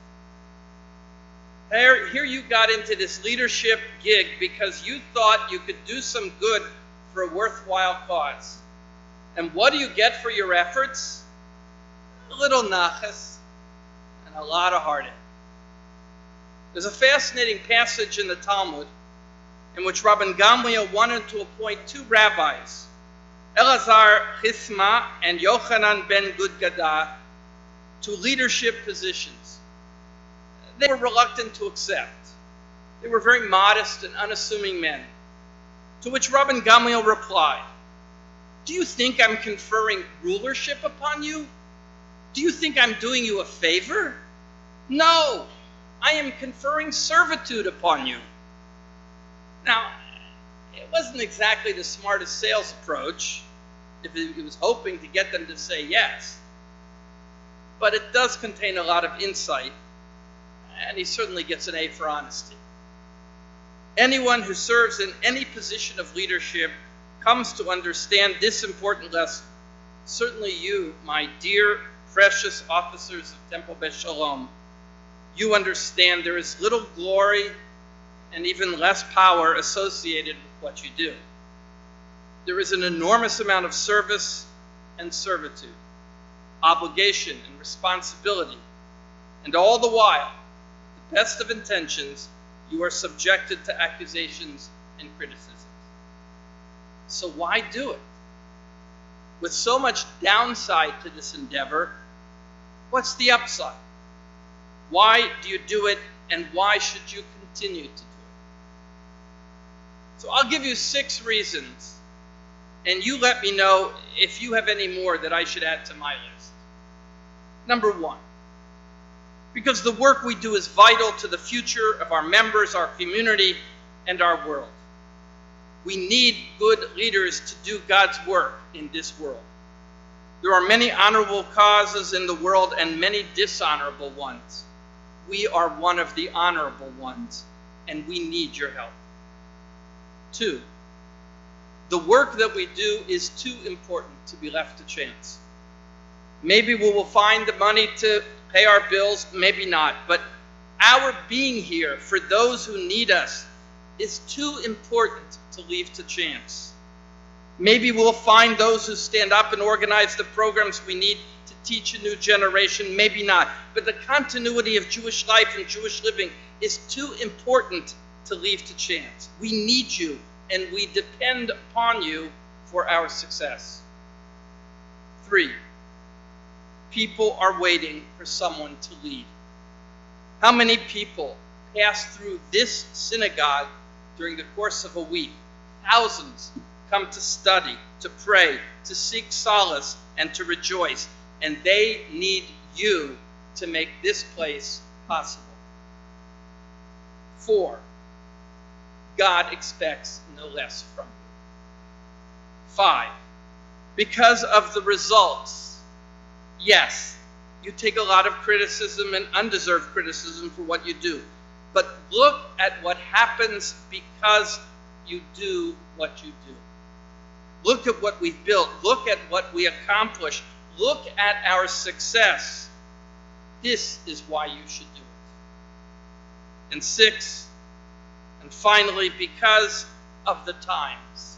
Here you got into this leadership gig because you thought you could do some good for a worthwhile cause. And what do you get for your efforts? A little nachas and a lot of heartache. There's a fascinating passage in the Talmud in which Rabban Gamliel wanted to appoint two rabbis, Elazar Chisma and Yochanan ben Gudgadah, to leadership positions. They were reluctant to accept. They were very modest and unassuming men. To which Rabban Gamliel replied, "Do you think I'm conferring rulership upon you? Do you think I'm doing you a favor? No, I am conferring servitude upon you." Now, it wasn't exactly the smartest sales approach if he was hoping to get them to say yes. But it does contain a lot of insight, and he certainly gets an A for honesty. Anyone who serves in any position of leadership comes to understand this important lesson. Certainly you, my dear, precious officers of Temple Beth Shalom, you understand there is little glory and even less power associated with what you do. There is an enormous amount of service and servitude, obligation and responsibility, and all the while, the best of intentions, you are subjected to accusations and criticisms. So why do it? With so much downside to this endeavor, what's the upside? Why do you do it, and why should you continue to do it? So I'll give you 6 reasons, and you let me know if you have any more that I should add to my list. Number 1, because the work we do is vital to the future of our members, our community, and our world. We need good leaders to do God's work in this world. There are many honorable causes in the world and many dishonorable ones. We are one of the honorable ones, and we need your help. 2, the work that we do is too important to be left to chance. Maybe we will find the money to pay our bills, maybe not, but our being here for those who need us is too important to leave to chance. Maybe we'll find those who stand up and organize the programs we need to teach a new generation, maybe not, but the continuity of Jewish life and Jewish living is too important to leave to chance. We need you, and we depend upon you for our success. 3, people are waiting for someone to lead. How many people pass through this synagogue during the course of a week? Thousands come to study, to pray, to seek solace, and to rejoice. And they need you to make this place possible. 4, God expects no less from you. 5, because of the results. Yes, you take a lot of criticism and undeserved criticism for what you do. But look at what happens because you do what you do. Look at what we've built. Look at what we accomplished. Look at our success. This is why you should do it. And 6, and finally, because of the times.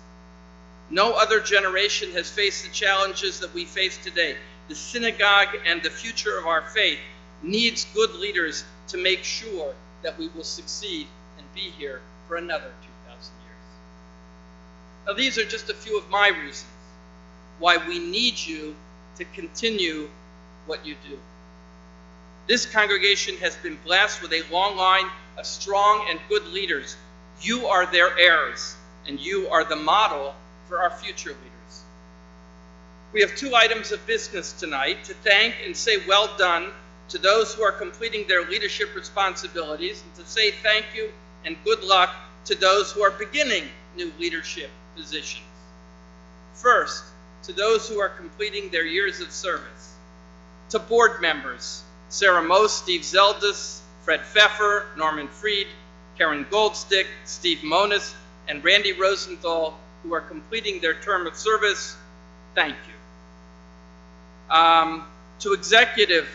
No other generation has faced the challenges that we face today. The synagogue and the future of our faith needs good leaders to make sure that we will succeed and be here for another 2,000 years. Now, these are just a few of my reasons why we need you to continue what you do. This congregation has been blessed with a long line of strong and good leaders. You are their heirs, and you are the model for our future leaders. We have 2 items of business tonight: to thank and say well done to those who are completing their leadership responsibilities, and to say thank you and good luck to those who are beginning new leadership positions. First, to those who are completing their years of service. To board members, Sarah Moe, Steve Zeldis, Fred Pfeffer, Norman Fried, Karen Goldstick, Steve Monis, and Randy Rosenthal, who are completing their term of service, thank you. To executive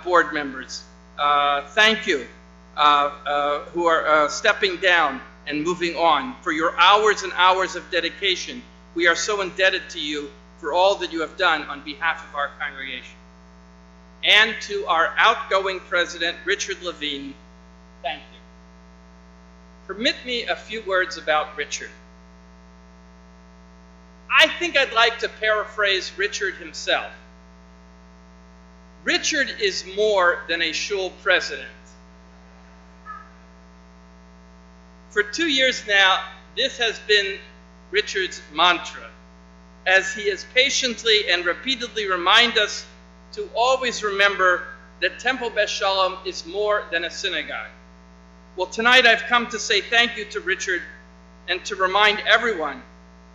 board members, thank you, who are stepping down and moving on, for your hours and hours of dedication. We are so indebted to you for all that you have done on behalf of our congregation. And to our outgoing president, Richard Levine, thank you. Permit me a few words about Richard. I think I'd like to paraphrase Richard himself. Richard is more than a shul president. For 2 years now, this has been Richard's mantra, as he has patiently and repeatedly reminded us to always remember that Temple Beth Shalom is more than a synagogue. Well, tonight I've come to say thank you to Richard and to remind everyone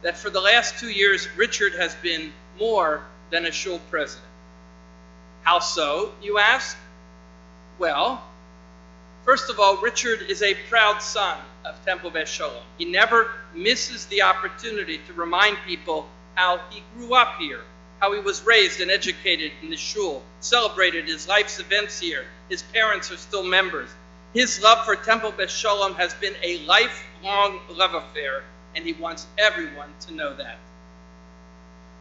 that for the last 2 years, Richard has been more than a shul president. How so, you ask? Well, first of all, Richard is a proud son of Temple Beth Shalom. He never misses the opportunity to remind people how he grew up here, how he was raised and educated in the shul, celebrated his life's events here. His parents are still members. His love for Temple Beth Shalom has been a lifelong love affair, and he wants everyone to know that.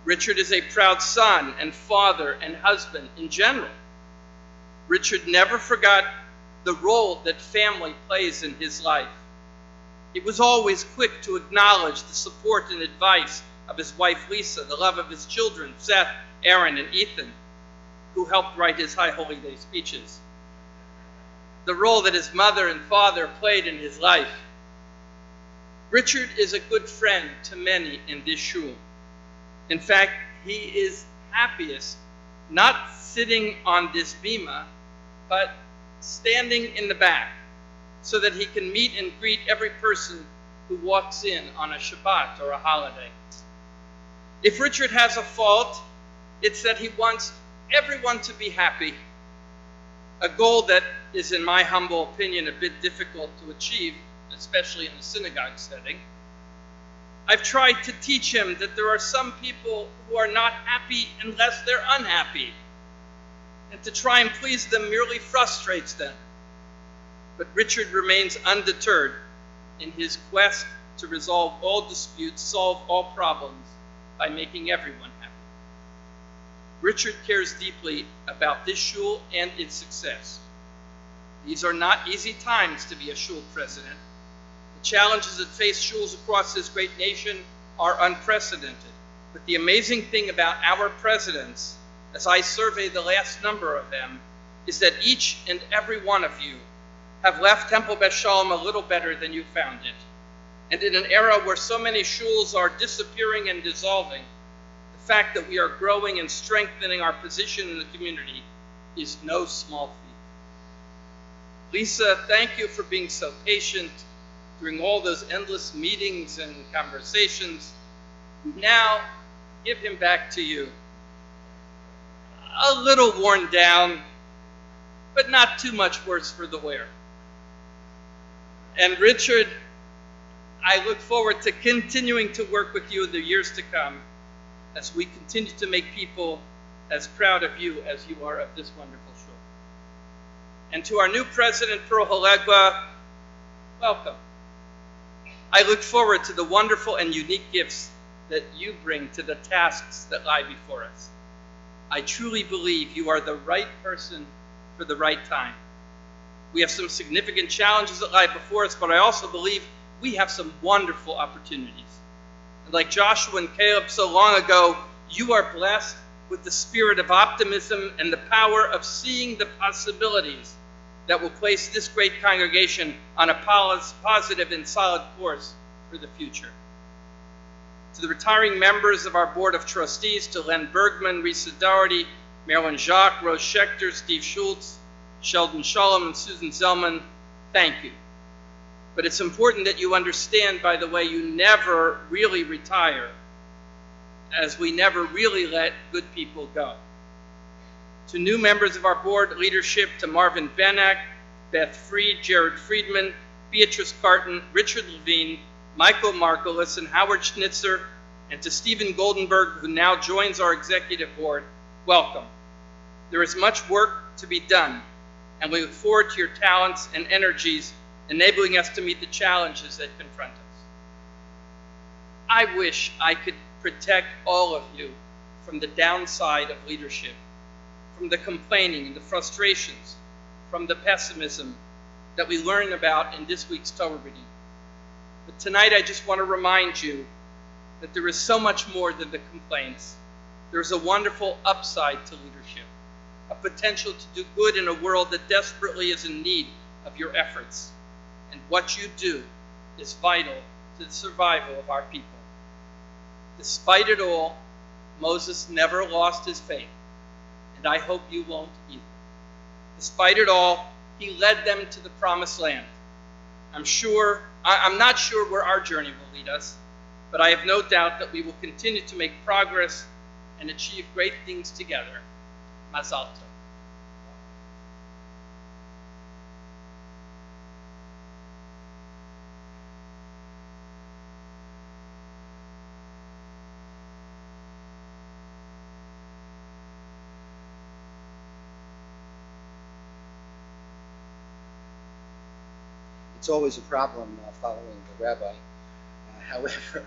Richard is a proud son and father and husband in general. Richard never forgot the role that family plays in his life. He was always quick to acknowledge the support and advice of his wife Lisa, the love of his children Seth, Aaron, and Ethan, who helped write his High Holy Day speeches. The role that his mother and father played in his life. Richard is a good friend to many in this shul. In fact, he is happiest not sitting on this bima, but standing in the back so that he can meet and greet every person who walks in on a Shabbat or a holiday. If Richard has a fault, it's that he wants everyone to be happy, a goal that is, in my humble opinion, a bit difficult to achieve, especially in the synagogue setting. I've tried to teach him that there are some people who are not happy unless they're unhappy, and to try and please them merely frustrates them. But Richard remains undeterred in his quest to resolve all disputes, solve all problems by making everyone happy. Richard cares deeply about this shul and its success. These are not easy times to be a shul president. The challenges that face shuls across this great nation are unprecedented. But the amazing thing about our presidents, as I survey the last number of them, is that each and every one of you have left Temple Beth Shalom a little better than you found it. And in an era where so many shuls are disappearing and dissolving, the fact that we are growing and strengthening our position in the community is no small feat. Lisa, thank you for being so patient during all those endless meetings and conversations. Now, give him back to you. A little worn down, but not too much worse for the wear. And Richard, I look forward to continuing to work with you in the years to come as we continue to make people as proud of you as you are of this wonderful shul. And to our new president, Pearl Halegua, welcome. I look forward to the wonderful and unique gifts that you bring to the tasks that lie before us. I truly believe you are the right person for the right time. We have some significant challenges that lie before us, but I also believe we have some wonderful opportunities. And like Joshua and Caleb so long ago, you are blessed with the spirit of optimism and the power of seeing the possibilities that will place this great congregation on a positive and solid course for the future. To the retiring members of our Board of Trustees, to Len Bergman, Risa Doherty, Marilyn Jacques, Rose Schechter, Steve Schultz, Sheldon Shalom, and Susan Zellman, thank you. But it's important that you understand, by the way, you never really retire, as we never really let good people go. To new members of our board leadership, to Marvin Benak, Beth Freed, Jared Friedman, Beatrice Carton, Richard Levine, Michael Margolis, and Howard Schnitzer, and to Stephen Goldenberg, who now joins our executive board, welcome. There is much work to be done, and we look forward to your talents and energies enabling us to meet the challenges that confront us. I wish I could protect all of you from the downside of leadership, from the complaining and the frustrations, from the pessimism that we learn about in this week's Torah reading. But tonight I just want to remind you that there is so much more than the complaints. There's a wonderful upside to leadership, a potential to do good in a world that desperately is in need of your efforts. And what you do is vital to the survival of our people. Despite it all, Moses never lost his faith, and I hope you won't either. Despite it all, he led them to the promised land. I'm not sure where our journey will lead us, but I have no doubt that we will continue to make progress and achieve great things together. Mazal tov. It's always a problem following the rabbi. However,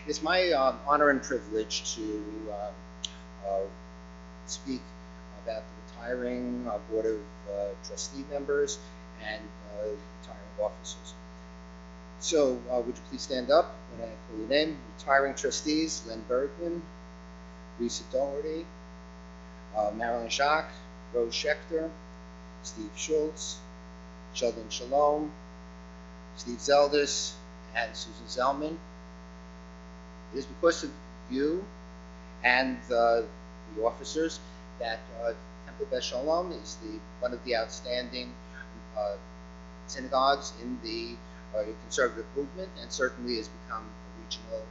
it's my honor and privilege to speak about the retiring Board of Trustee members and retiring officers. So, would you please stand up when I call your name? Retiring trustees: Len Bergman, Risa Doherty, Marilyn Jacques, Rose Schechter, Steve Schultz, Sheldon Shalom, Steve Zeldis, and Susan Zellman. It is because of you and the officers that Temple Beth Shalom is one of the outstanding synagogues in the conservative movement, and certainly has become a regional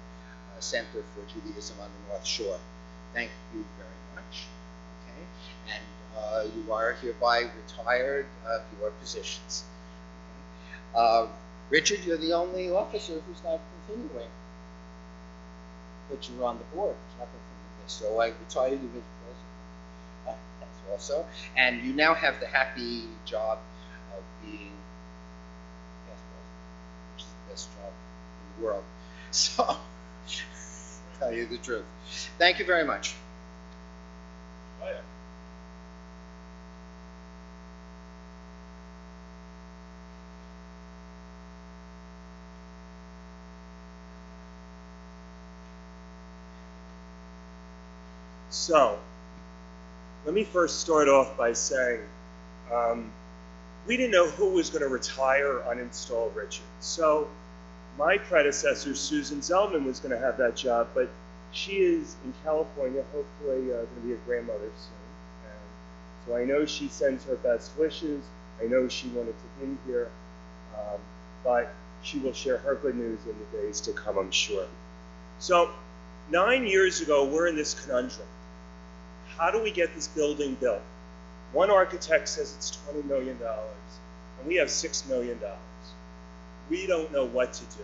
center for Judaism on the North Shore. Thank you very much. Okay, and you are hereby retired of your positions. Okay. Richard, you're the only officer who's not continuing, but you're on the board. You're not continuing this, so I retired you as president. That's also, and you now have the happy job of being past president, which is the best job in the world. So, tell you the truth. Thank you very much. Oh, yeah. So, let me first start off by saying we didn't know who was going to retire or uninstall Richard. So, my predecessor, Susan Zellman, was going to have that job, but she is in California, hopefully going to be a grandmother soon. And so I know she sends her best wishes. I know she wanted to be here, but she will share her good news in the days to come, I'm sure. So, 9 years ago, we're in this conundrum. How do we get this building built? One architect says it's $20 million. and we have $6 million. We don't know what to do.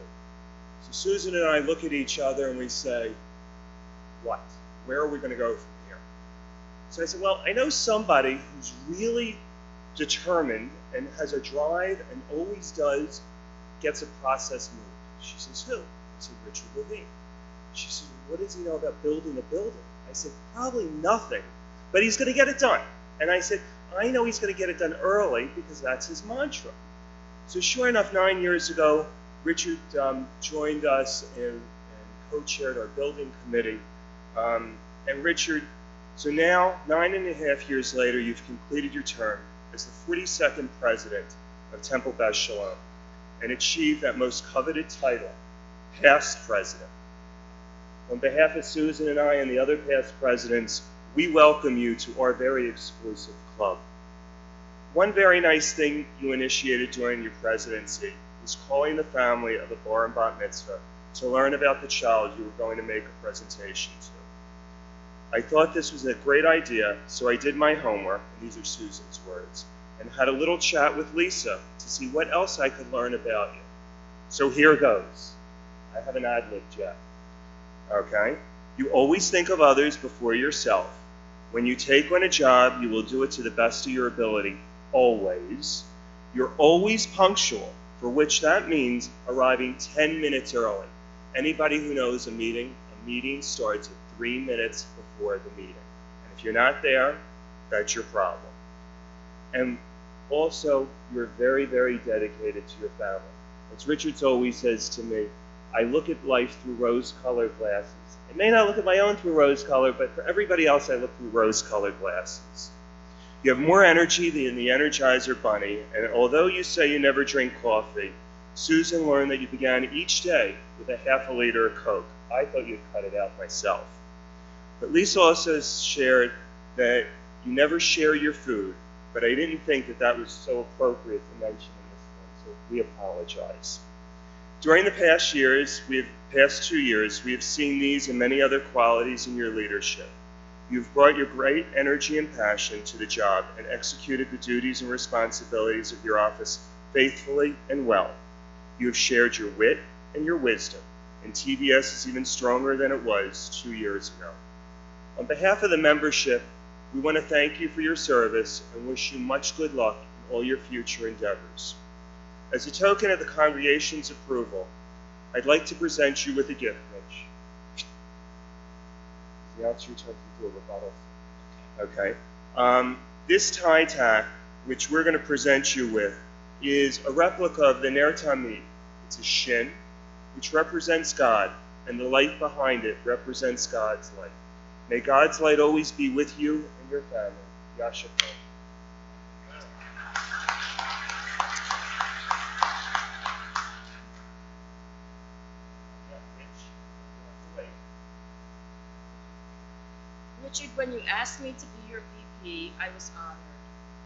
So Susan and I look at each other and we say, what? Where are we going to go from here? So I said, well, I know somebody who's really determined and has a drive and always gets a process moved. She says, who? I said, Richard Levine. She said, what does he know about building a building? I said, probably nothing, but he's going to get it done. And I said, I know he's going to get it done early because that's his mantra. So sure enough, 9 years ago, Richard joined us and co-chaired our building committee. And Richard, so now, 9.5 years later, you've completed your term as the 42nd president of Temple Beth Shalom and achieved that most coveted title, past president. On behalf of Susan and I and the other past presidents, we welcome you to our very exclusive club. One very nice thing you initiated during your presidency was calling the family of a bar and bat mitzvah to learn about the child you were going to make a presentation to. I thought this was a great idea, so I did my homework, and these are Susan's words, and had a little chat with Lisa to see what else I could learn about you. So here goes. I have an ad-lib, Jeff. Okay? You always think of others before yourself. When you take on a job, you will do it to the best of your ability, always. You're always punctual, for which that means arriving 10 minutes early. Anybody who knows a meeting starts at 3 minutes before the meeting. And if you're not there, that's your problem. And also, you're very, very dedicated to your family. As Richards always says to me, I look at life through rose-colored glasses. I may not look at my own through rose-colored, but for everybody else, I look through rose-colored glasses. You have more energy than the Energizer Bunny, and although you say you never drink coffee, Susan learned that you began each day with a half a liter of Coke. I thought you'd cut it out myself. But Lisa also shared that you never share your food, but I didn't think that that was so appropriate to mention in this one, so we apologize. During the past 2 years, we have seen these and many other qualities in your leadership. You've brought your great energy and passion to the job and executed the duties and responsibilities of your office faithfully and well. You have shared your wit and your wisdom, and TBS is even stronger than it was 2 years ago. On behalf of the membership, we want to thank you for your service and wish you much good luck in all your future endeavors. As a token of the congregation's approval, I'd like to present you with a gift, Mitch. Now it's your turn to do a rebuttal. Okay. This tie tack, which we're going to present you with, is a replica of the Ner Tamid. It's a shin, which represents God, and the light behind it represents God's light. May God's light always be with you and your family. Yasha Tov. Richard, when you asked me to be your VP, I was honored.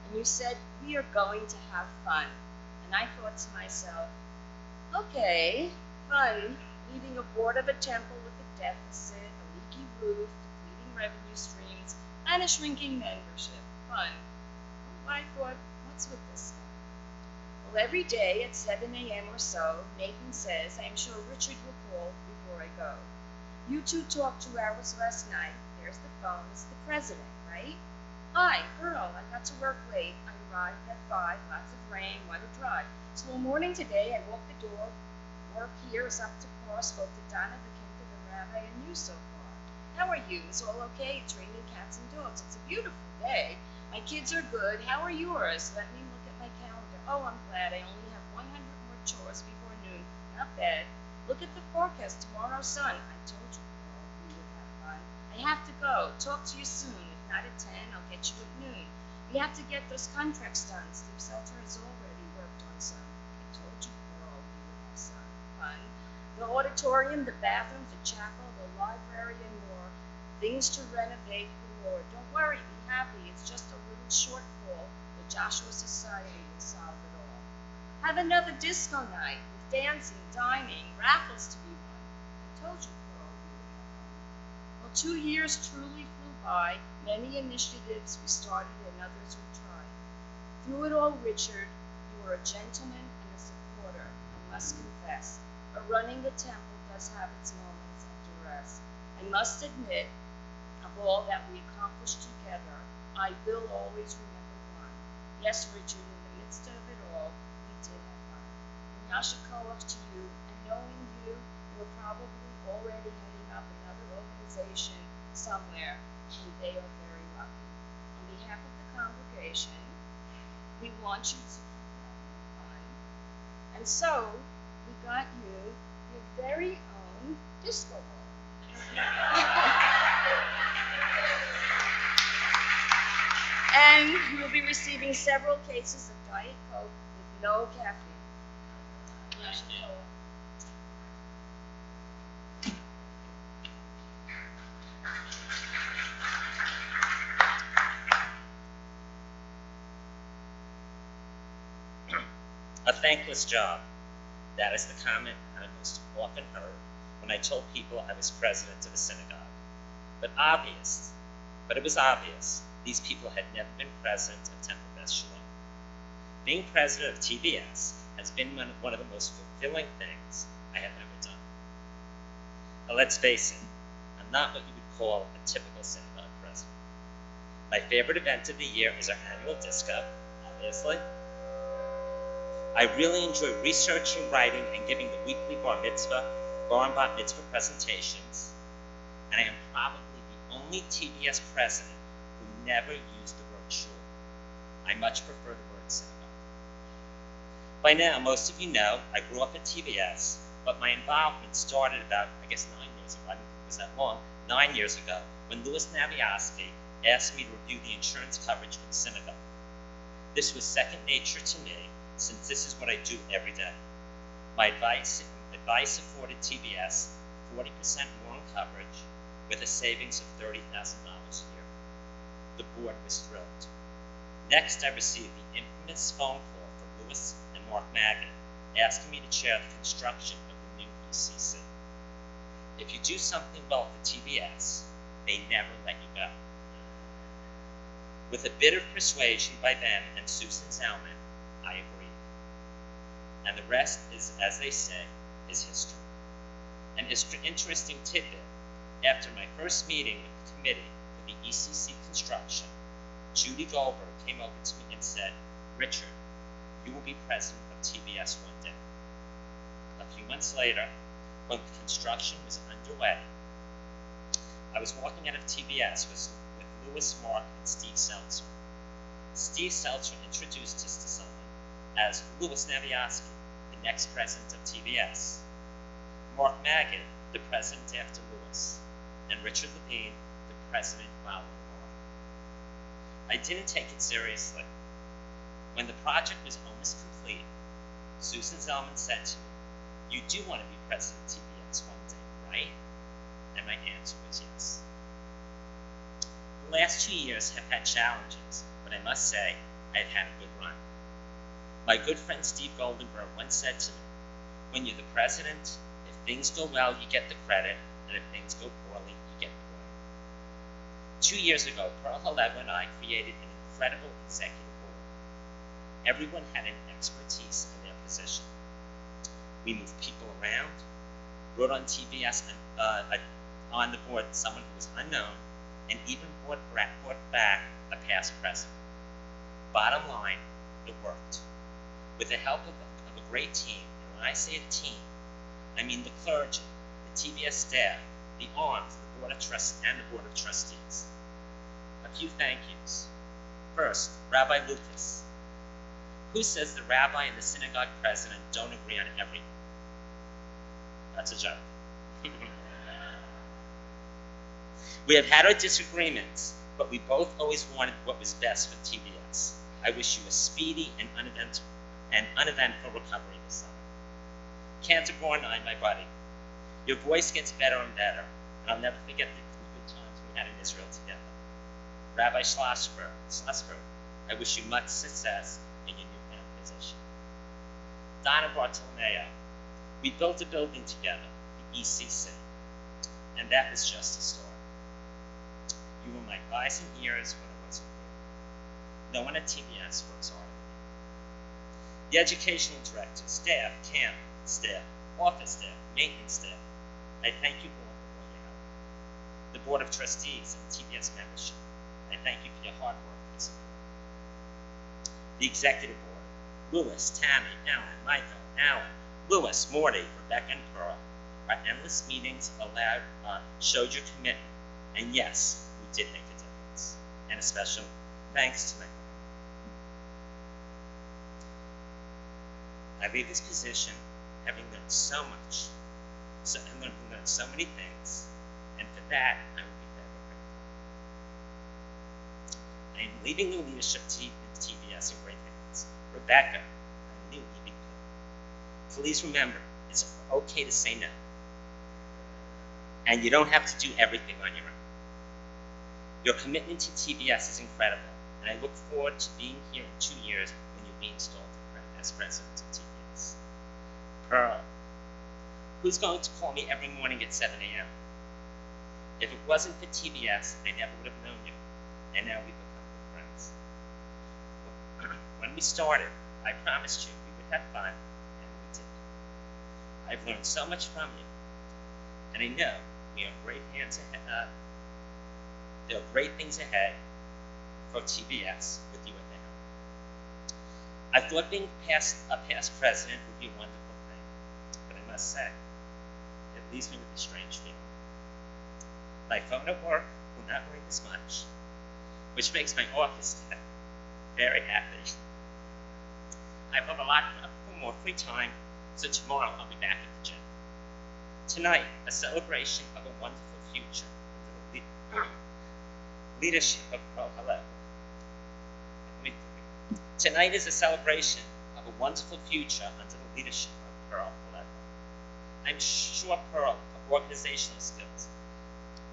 And you said, we are going to have fun. And I thought to myself, okay, fun, leading a board of a temple with a deficit, a leaky roof, depleting revenue streams, and a shrinking membership. Fun. Well, I thought, what's with this guy? Well, every day at 7 a.m. or so, Nathan says, I am sure Richard will call before I go. You two talked 2 hours last night. There's the phone. It's the president, right? Hi, girl, I got to work late. I arrived at 5, lots of rain, what a drive. So all morning today, I walked the door. Work here is up to par. Spoke to Donna, the king, to the rabbi, and you so far. How are you? Is all okay? It's raining cats and dogs. It's a beautiful day. My kids are good. How are yours? Let me look at my calendar. Oh, I'm glad. I only have 100 more chores before noon. Not bad. Look at the forecast. Tomorrow, sun. I told you, girl, we would have fun. I have to go. Talk to you soon. If not at 10, I'll get you at noon. We have to get those contracts done. Steve Seltzer has already worked on some. I told you, girl, we would have some fun. The auditorium, the bathrooms, the chapel, the library, and more. Things to renovate galore. Don't worry, be happy. It's just a little shortfall. The Joshua Society will solve it all. Have another disco night with dancing, dining, raffles to be won. I told you, girl, we would have fun. Well, 2 years truly flew by. Many initiatives we started and others we tried. Through it all, Richard, you were a gentleman and a supporter, I must confess, but running the temple does have its moments of duress. I must admit, of all that we accomplished together, I will always remember one. Yes, Richard, in the midst of it all, we did have fun. And Yashakoach to you, and knowing you, you were probably already heading up another organization somewhere, and they are very lucky. On behalf of the congregation, we want you to keep having fun. And so, we got you your very own disco ball. And you will be receiving several cases of Diet Coke with no caffeine. Yashakoach. A thankless job. That is the comment I most often heard when I told people I was president of a synagogue. But it was obvious, these people had never been president of Temple Beth Shalom. Being president of TBS has been one of the most fulfilling things I have ever done. Now let's face it, I'm not what you would call a typical synagogue president. My favorite event of the year is our annual disco, obviously. I really enjoy researching, writing, and giving the weekly bar and bat mitzvah presentations, and I am probably the only TBS president who never used the word shul. I much prefer the word synagogue. By now, most of you know I grew up at TBS, but my involvement started about, 9 years ago. I don't think it was that long, 9 years ago, when Louis Naviaski asked me to review the insurance coverage for the synagogue. This was second nature to me, since this is what I do every day. My advice afforded TBS 40% more in coverage with a savings of $30,000 a year. The board was thrilled. Next, I received the infamous phone call from Louis and Mark Maggin asking me to chair the construction of the new ECC. If you do something well for TBS, they never let you go. With a bit of persuasion by them and Susan Zellman, I agreed. And the rest is, as they say, is history. An interesting tidbit, after my first meeting with the committee for the ECC construction, Judy Goldberg came over to me and said, "Richard, you will be president of TBS one day." A few months later, when the construction was underway, I was walking out of TBS with Louis, Mark, and Steve Seltzer. Steve Seltzer introduced us to someone as Louis Naviaski, the next president of TBS, Mark Maggin, the president after Louis, and Richard Levine, the president following Mark. I didn't take it seriously. When the project was almost complete, Susan Zellman said to me, "You do want to be president of TBS one day, right?" And my answer was yes. The last 2 years have had challenges, but I must say I've had a good run. My good friend Steve Goldenberg once said to me, "When you're the president, if things go well, you get the credit, and if things go poorly, you get the blame." 2 years ago, Pearl Halev and I created an incredible executive board. Everyone had an expertise in their position. We moved people around, brought on TBS on the board someone who was unknown, and even brought back a past president. Bottom line, it worked. With the help of a great team, and when I say a team, I mean the clergy, the TBS staff, the arms, the board of trustees, and the board of trustees. A few thank yous. First, Rabbi Lucas. Who says the rabbi and the synagogue president don't agree on everything? That's a joke. We have had our disagreements, but we both always wanted what was best for TBS. I wish you a speedy and uneventful recovery this summer. Cantor Bornheim, my buddy, your voice gets better and better, and I'll never forget the good times we had in Israel together. Rabbi Schlossberg, I wish you much success in your newfound position. Donna Bartolomeo, we built a building together, the ECC, and that was just a start. You were my eyes and ears when I wasn't here. No one at TBS works harder than you. the educational director, staff, camp staff, office staff, maintenance staff, I thank you all for all your help. The Board of Trustees and TBS membership, I thank you for your hard work and support. The Executive Board, Louis, Tammy, Ellen, Michael, Alan, Louis, Morty, Rebecca, and Pearl. Our endless meetings showed your commitment, and yes, we did make a difference. And a special thanks to my I leave this position having learned so much, having learned so many things, and for that, I will be forever grateful. I am leaving the leadership team in TBS in great hands. Rebecca, I knew you'd be good. Please remember, it's okay to say no. And you don't have to do everything on your own. Your commitment to TBS is incredible, and I look forward to being here in 2 years when you be installed as president of TBS. Pearl, who's going to call me every morning at 7 a.m.? If it wasn't for TBS, I never would have known you, and now we've become good friends. When we started, I promised you we would have fun, and we did. I've learned so much from you, and I know we have great hands ahead. There are great things ahead for TBS with you at the helm. I thought being a past president would be a wonderful thing, but I must say, it leaves me with a strange feeling. My phone at work will not ring as much, which makes my office today very happy. I have a lot more free time, so tomorrow I'll be back at the gym. Tonight, a celebration of a wonderful future under the leadership of Pearl. Tonight is a celebration of a wonderful future under the leadership of Pearl. I'm sure Pearl, of organizational skills,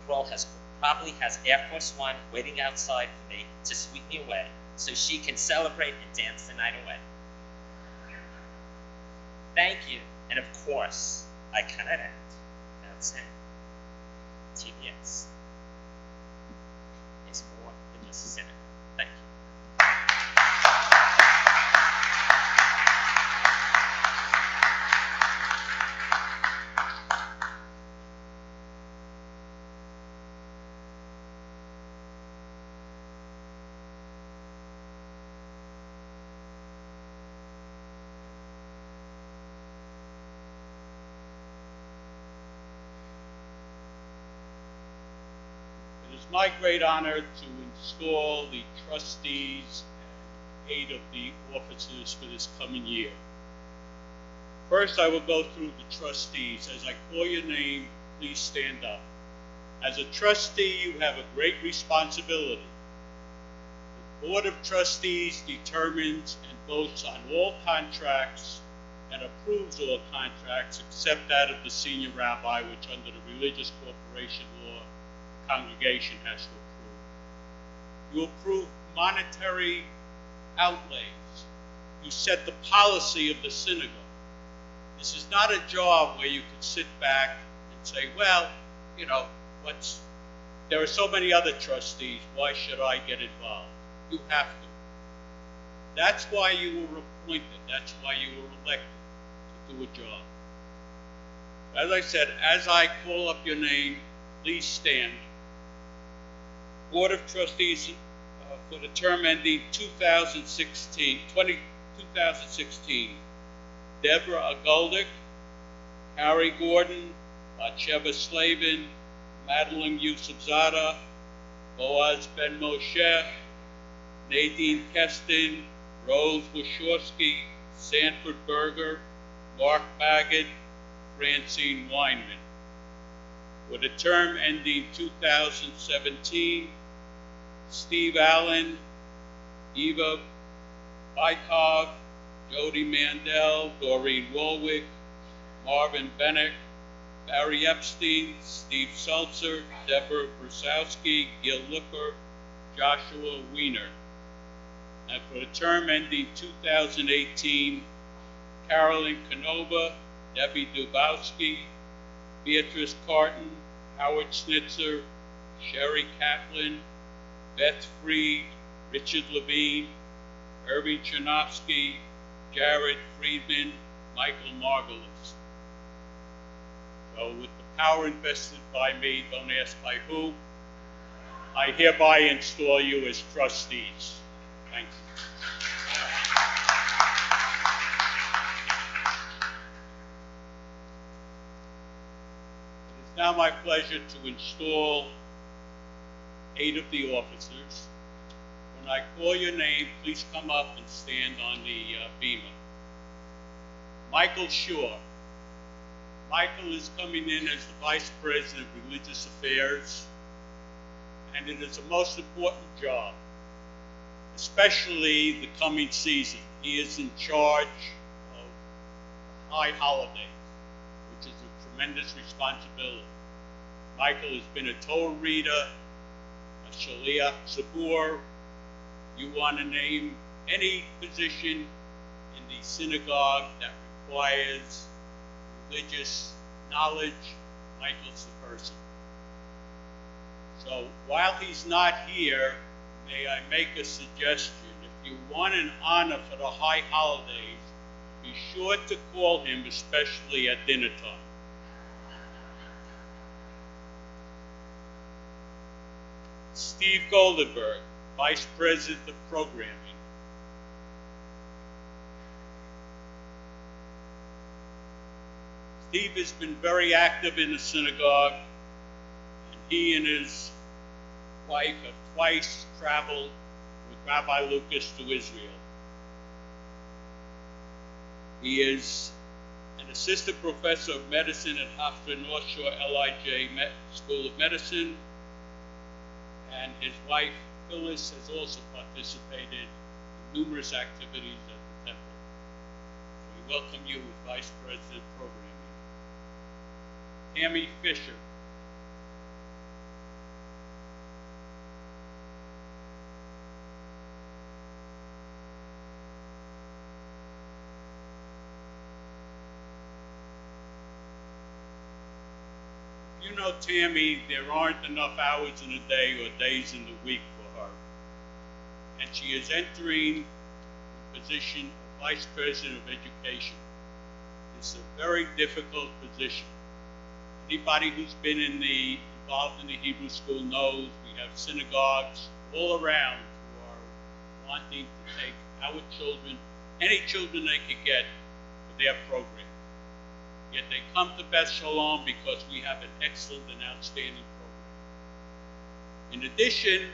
Pearl probably has Air Force One waiting outside for me to sweep me away so she can celebrate and dance the night away. Thank you, and of course, I cannot end without saying, TBS is more than just cynical. Thank you. It is my great honor to install the trustees and 8 of the officers for this coming year. First, I will go through the trustees. As I call your name, please stand up. As a trustee, you have a great responsibility. The Board of Trustees determines and votes on all contracts and approves all contracts except that of the senior rabbi, which under the Religious Corporation Law, the congregation has to approve. You approve monetary outlays. You set the policy of the synagogue. This is not a job where you can sit back and say, well, you know, there are so many other trustees, why should I get involved? You have to. That's why you were appointed. That's why you were elected, to do a job. As I said, as I call up your name, please stand. Board of Trustees for the term ending 2016, Deborah Agoldick, Harry Gordon, Batsheva Slavin, Madeline Yusufzada, Boaz Ben Moshe, Nadine Keston, Rose Wachowski, Sanford Berger, Mark Baggett, Francine Weinman. With a term ending 2017, Steve Allen, Eva Bykov, Jody Mandel, Doreen Walwick, Marvin Bennick, Barry Epstein, Steve Seltzer, Deborah Brusowski, Gil Lipper, Joshua Wiener. And for the term ending 2018, Carolyn Canova, Debbie Dubowski, Beatrice Carton, Howard Schnitzer, Sherry Kaplan, Beth Freed, Richard Levine, Irving Chernovsky, Jared Friedman, Michael Margulis. So with the power invested by me, don't ask by who, I hereby install you as trustees. Thank you. It is now my pleasure to install 8 of the officers. When I call your name, please come up and stand on the beamer. Michael Shaw. Michael is coming in as the Vice President of Religious Affairs, and it is a most important job, especially the coming season. He is in charge of high holidays, which is a tremendous responsibility. Michael has been a Torah reader, a Shaliach Tzibur. You want to name any position in the synagogue that requires religious knowledge, Michael's the person. So while he's not here, may I make a suggestion? If you want an honor for the high holidays, be sure to call him, especially at dinner time. Steve Goldenberg, Vice President of Programming. Steve has been very active in the synagogue, and he and his wife have twice traveled with Rabbi Lucas to Israel. He is an assistant professor of medicine at Hofstra North Shore LIJ School of Medicine, and his wife Phyllis has also participated in numerous activities at the temple. So we welcome you as Vice President Programming. Tammy Fisher. You know, Tammy, there aren't enough hours in a day or days in the week for her. And she is entering the position of Vice President of Education. It's a very difficult position. Anybody who's been involved in the Hebrew school knows we have synagogues all around who are wanting to take our children, any children they could get, for their program. Yet they come to Beth Shalom because we have an excellent and outstanding program. In addition,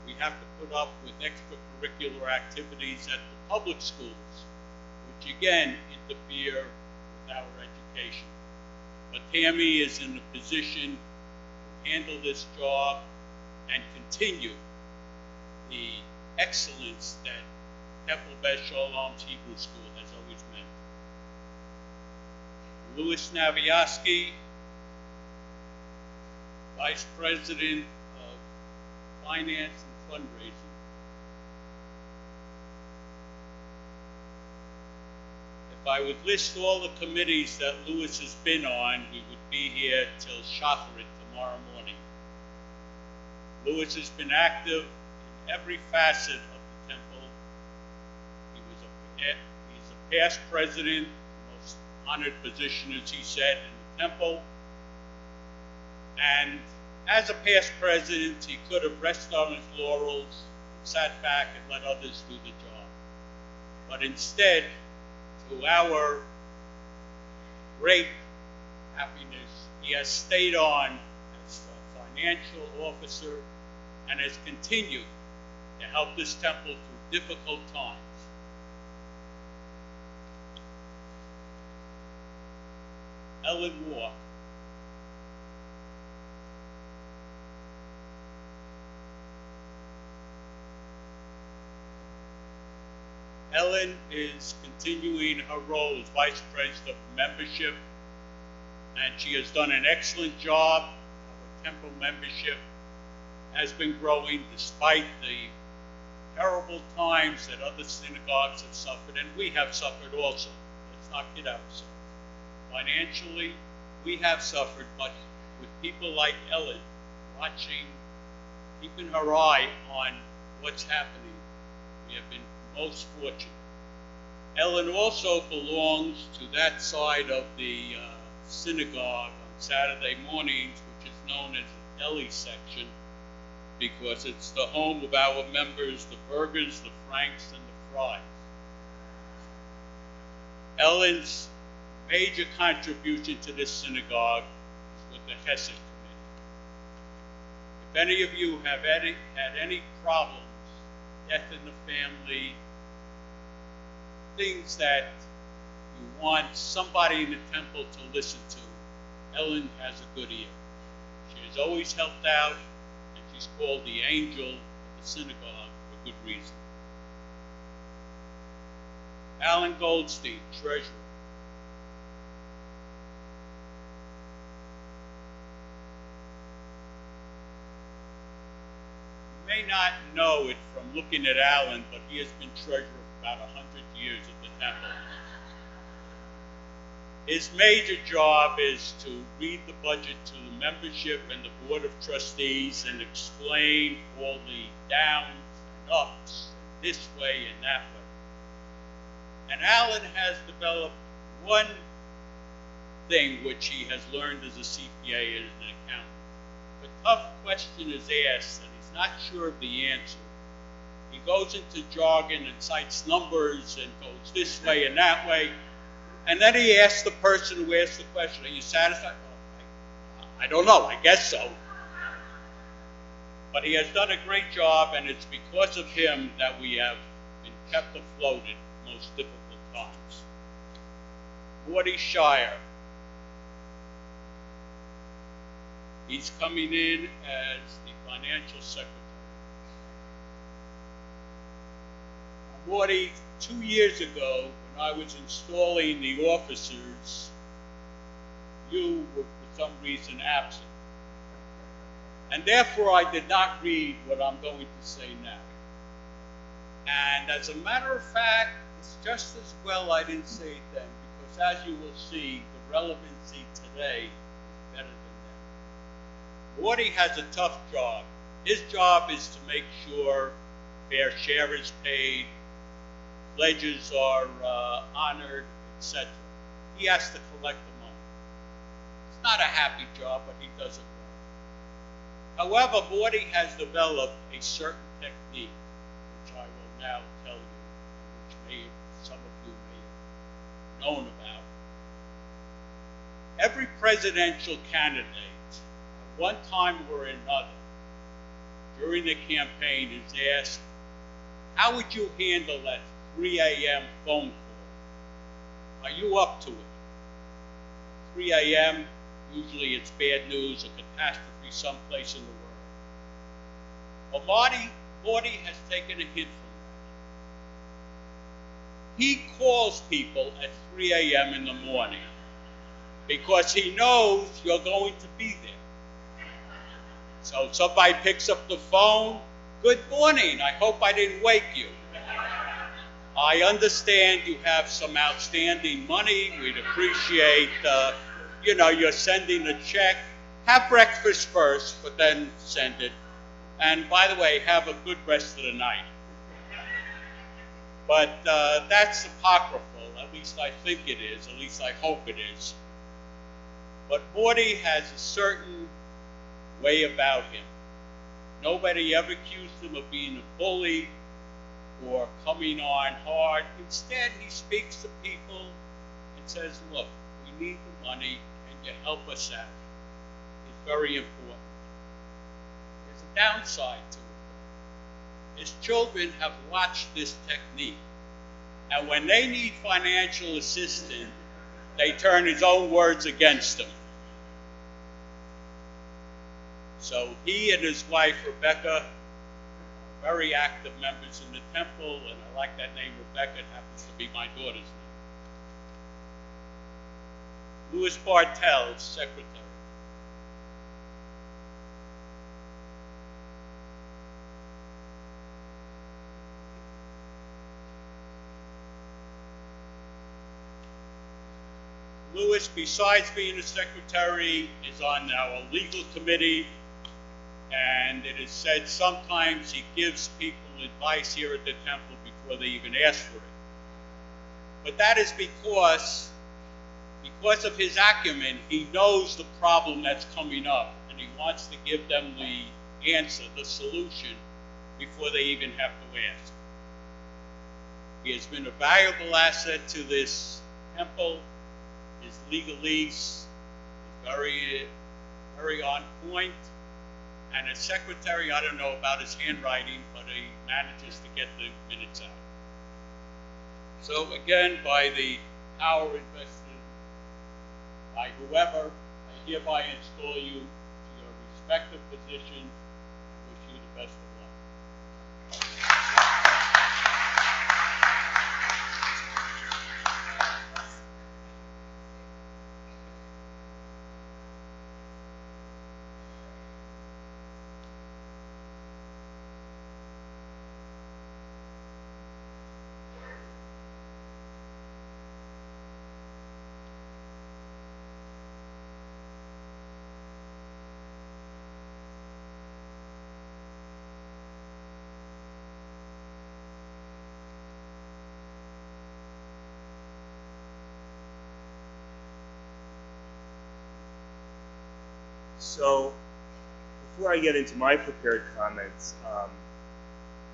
we have to put up with extracurricular activities at the public schools, which again interfere with our education. But Tammy is in a position to handle this job and continue the excellence that Temple Beth Shalom's Hebrew School has always meant. Louis Naviaski, Vice President of Finance and Fundraising. If I would list all the committees that Louis has been on, we would be here till Shacharit tomorrow morning. Louis has been active in every facet of the temple. He's a past president, the most honored position, as he said, in the temple. And as a past president, he could have rested on his laurels, sat back and let others do the job. But instead, to our great happiness, he has stayed on as a financial officer and has continued to help this temple through difficult times. Ellen Moore. Ellen is continuing her role as Vice President of Membership, and she has done an excellent job. Our temple membership has been growing despite the terrible times that other synagogues have suffered, and we have suffered also. Let's not kid ourselves. Financially, we have suffered, but with people like Ellen watching, keeping her eye on what's happening, we have been most fortunate. Ellen also belongs to that side of the synagogue on Saturday mornings, which is known as the deli section, because it's the home of our members, the Burgers, the Franks, and the Fries. Ellen's major contribution to this synagogue is with the Hesed Committee. If any of you have had any problems, death in the family, things that you want somebody in the temple to listen to, Ellen has a good ear. She has always helped out, and she's called the angel of the synagogue for good reason. Alan Goldstein, treasurer. You may not know it from looking at Alan, but he has been treasurer for about 100 years at the temple. His major job is to read the budget to the membership and the board of trustees and explain all the downs and ups, and this way and that way. And Alan has developed one thing which he has learned as a CPA and an accountant. If a tough question is asked and he's not sure of the answer, he goes into jargon and cites numbers and goes this way and that way. And then he asks the person who asked the question, are you satisfied? Well, I don't know, I guess so. But he has done a great job, and it's because of him that we have been kept afloat in most difficult times. Woody Shire. He's coming in as the financial secretary. Woody, 2 years ago, when I was installing the officers, you were for some reason absent. And therefore I did not read what I'm going to say now. And as a matter of fact, it's just as well I didn't say it then, because as you will see, the relevancy today is better than then. Woody has a tough job. His job is to make sure fair share is paid, pledges are honored, etc. He has to collect the money. It's not a happy job, but he does it well. However, Morty has developed a certain technique, which I will now tell you, which some of you may have known about. Every presidential candidate, at one time or another, during the campaign is asked, how would you handle that 3 a.m. phone call? Are you up to it? 3 a.m., usually it's bad news, a catastrophe someplace in the world. Well, Morty has taken a hint from that. He calls people at 3 a.m. in the morning because he knows you're going to be there. So somebody picks up the phone, good morning, I hope I didn't wake you. I understand you have some outstanding money. We'd appreciate, you're sending a check. Have breakfast first, but then send it. And by the way, have a good rest of the night. But that's apocryphal. At least I think it is. At least I hope it is. But Morty has a certain way about him. Nobody ever accused him of being a bully or coming on hard. Instead, he speaks to people and says, look, we need the money, and you help us out. It's very important. There's a downside to it. His children have watched this technique, and when they need financial assistance, they turn his own words against him. So he and his wife, Rebecca, are very active members in the temple, and I like that name, Rebecca. It happens to be my daughter's name. Louis Bartels, secretary. Louis, besides being a secretary, is on our legal committee, and it is said sometimes he gives people advice here at the temple before they even ask for it. But that is because of his acumen, he knows the problem that's coming up, and he wants to give them the answer, the solution, before they even have to ask. He has been a valuable asset to this temple. His legalese is very, very on point. And as secretary, I don't know about his handwriting, but he manages to get the minutes out. So again, by the power invested by whoever, I hereby install you to your respective positions and wish you the best of luck. So, before I get into my prepared comments,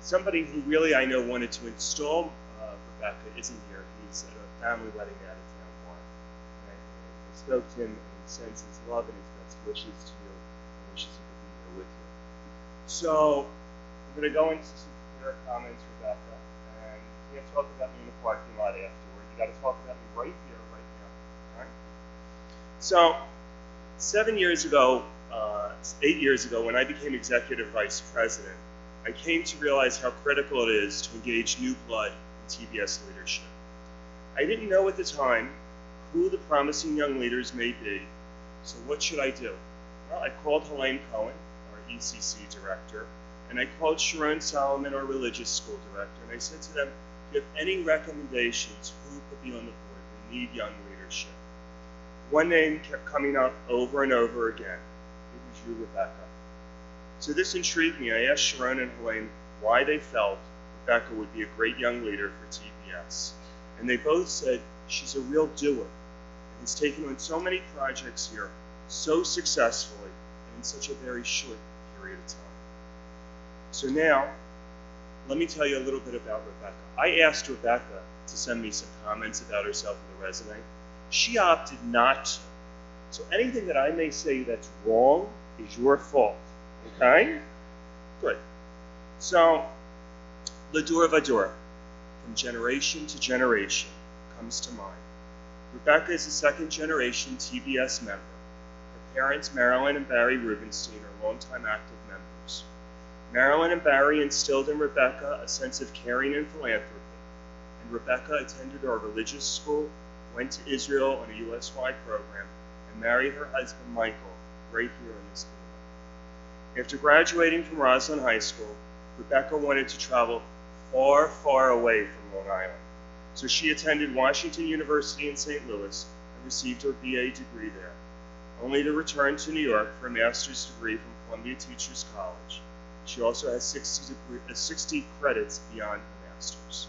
somebody who really I know wanted to install Rebecca isn't here. He's at a family wedding out of town, Mark. And I spoke to him, and he sends his love and his best wishes to you, and wishes he could be here with you. So, I'm going to go into some prepared comments, Rebecca, and you can't talk about me in the parking lot afterward. You got to talk about me right here, right now. All right? So, 7 years ago, 8 years ago, when I became executive vice president, I came to realize how critical it is to engage new blood in TBS leadership. I didn't know at the time who the promising young leaders may be, so what should I do? Well, I called Helene Cohen, our ECC director, and I called Sharon Solomon, our religious school director, and I said to them, if you have any recommendations, who could be on the board? We need young leadership. One name kept coming up over and over again. It was you, Rebecca. So this intrigued me. I asked Sharon and Helene why they felt Rebecca would be a great young leader for TBS. And they both said she's a real doer and has taken on so many projects here so successfully and in such a very short period of time. So now, let me tell you a little bit about Rebecca. I asked Rebecca to send me some comments about herself in the resume. She opted not to. So anything that I may say that's wrong is your fault, okay? Good. So, Ladura Vadura, from generation to generation, comes to mind. Rebecca is a second-generation TBS member. Her parents, Marilyn and Barry Rubenstein, are longtime active members. Marilyn and Barry instilled in Rebecca a sense of caring and philanthropy, and Rebecca attended our religious school, went to Israel on a U.S.-wide program, and married her husband, Michael, right here in this building. After graduating from Roslyn High School, Rebecca wanted to travel far, far away from Long Island. So she attended Washington University in St. Louis and received her BA degree there, only to return to New York for a master's degree from Columbia Teachers College. She also has 60 credits beyond her master's.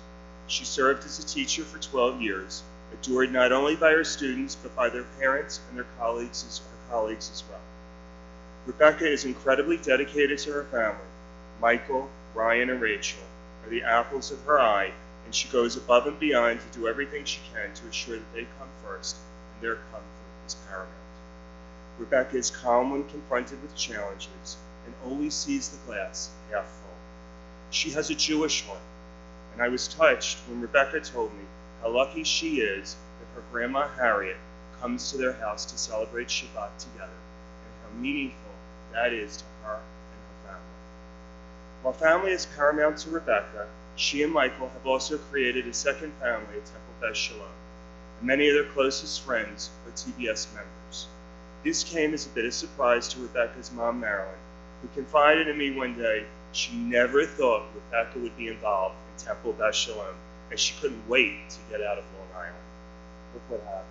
She served as a teacher for 12 years, adored not only by her students, but by their parents and their colleagues as well. Rebecca is incredibly dedicated to her family. Michael, Ryan, and Rachel are the apples of her eye, and she goes above and beyond to do everything she can to ensure that they come first and their comfort is paramount. Rebecca is calm when confronted with challenges and always sees the glass half full. She has a Jewish heart, and I was touched when Rebecca told me how lucky she is that her grandma Harriet comes to their house to celebrate Shabbat together, and how meaningful that is to her and her family. While family is paramount to Rebecca, she and Michael have also created a second family at Temple Beth Shalom, and many of their closest friends are TBS members. This came as a bit of surprise to Rebecca's mom, Marilyn, who confided in me one day she never thought Rebecca would be involved in Temple Beth Shalom, and she couldn't wait to get out of Long Island. Look what happened.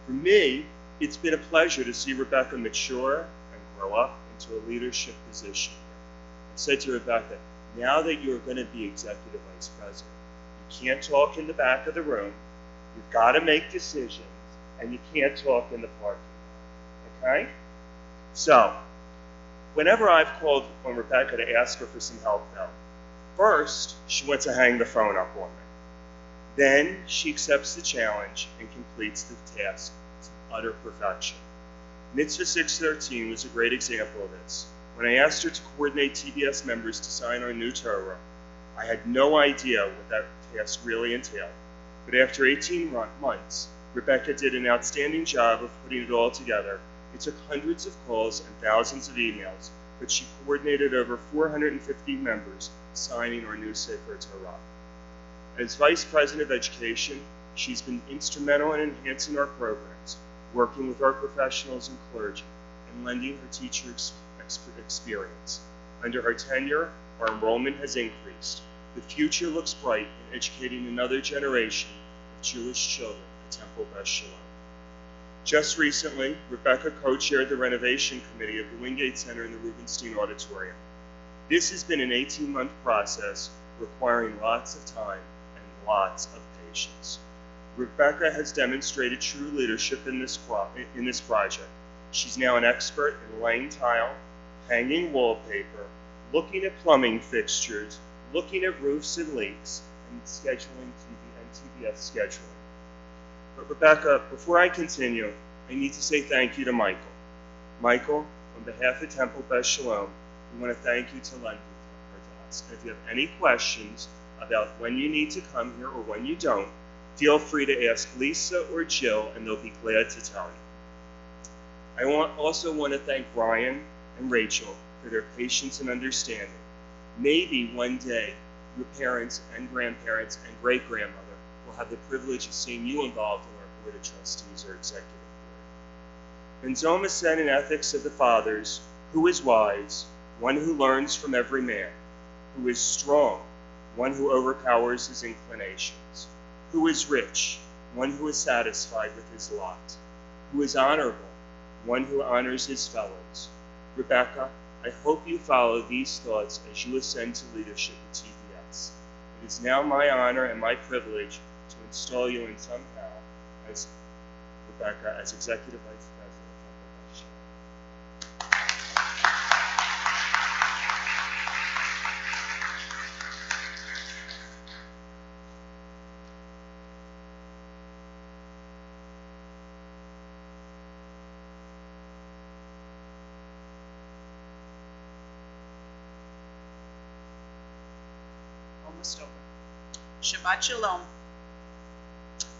For me, it's been a pleasure to see Rebecca mature and grow up into a leadership position. I said to Rebecca, now that you're going to be executive vice president, can't talk in the back of the room. You've got to make decisions, and you can't talk in the parking lot. Okay? So, whenever I've called on Rebecca to ask her for some help, though, first, she wants to hang the phone up on me. Then, she accepts the challenge and completes the task to utter perfection. Mitzvah 613 was a great example of this. When I asked her to coordinate TBS members to sign our new Torah, I had no idea what that task really entailed. But after 18 months, Rebecca did an outstanding job of putting it all together. It took hundreds of calls and thousands of emails, but she coordinated over 450 members signing our new Sefer Torah. As Vice President of Education, she's been instrumental in enhancing our programs, working with our professionals and clergy, and lending her teacher experience. Under her tenure, our enrollment has increased. The future looks bright in educating another generation of Jewish children at Temple Beth Shalom. Just recently, Rebecca co-chaired the renovation committee of the Wingate Center in the Rubenstein Auditorium. This has been an 18-month process requiring lots of time and lots of patience. Rebecca has demonstrated true leadership in this project. She's now an expert in laying tile, hanging wallpaper, looking at plumbing fixtures, looking at roofs and leaks, and scheduling TBS scheduling. But Rebecca, before I continue, I need to say thank you to Michael. Michael, on behalf of Temple Beth Shalom, we want to thank you to lend her to us. And if you have any questions about when you need to come here or when you don't, feel free to ask Lisa or Jill, and they'll be glad to tell you. I also want to thank Brian and Rachel for their patience and understanding. Maybe one day your parents and grandparents and great-grandmother will have the privilege of seeing you involved in our Board of Trustees or Executive Board. Benzoma said in Ethics of the Fathers, "Who is wise? One who learns from every man. Who is strong? One who overpowers his inclinations. Who is rich? One who is satisfied with his lot. Who is honorable? One who honors his fellows." Rebecca, I hope you follow these thoughts as you ascend to leadership at TBS. It is now my honor and my privilege to install you in somehow as Rebecca as Executive Vice President of Temple Beth Shalom. Almost over. Shabbat Shalom.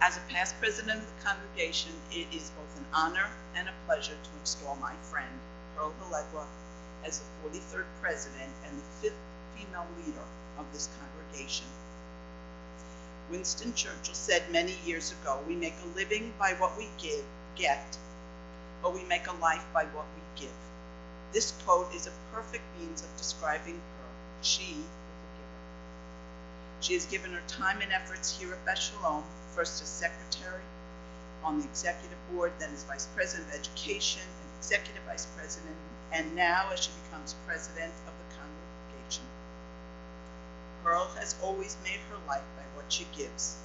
As a past president of the congregation, it is both an honor and a pleasure to install my friend, Pearl Halegua, as the 43rd president and the 5th female leader of this congregation. Winston Churchill said many years ago, "We make a living by what we get, but we make a life by what we give." This quote is a perfect means of describing Pearl. She is a giver. She has given her time and efforts here at Beth Shalom, first as secretary on the executive board, then as vice president of education and executive vice president, and now as she becomes president of the congregation. Pearl has always made her life by what she gives.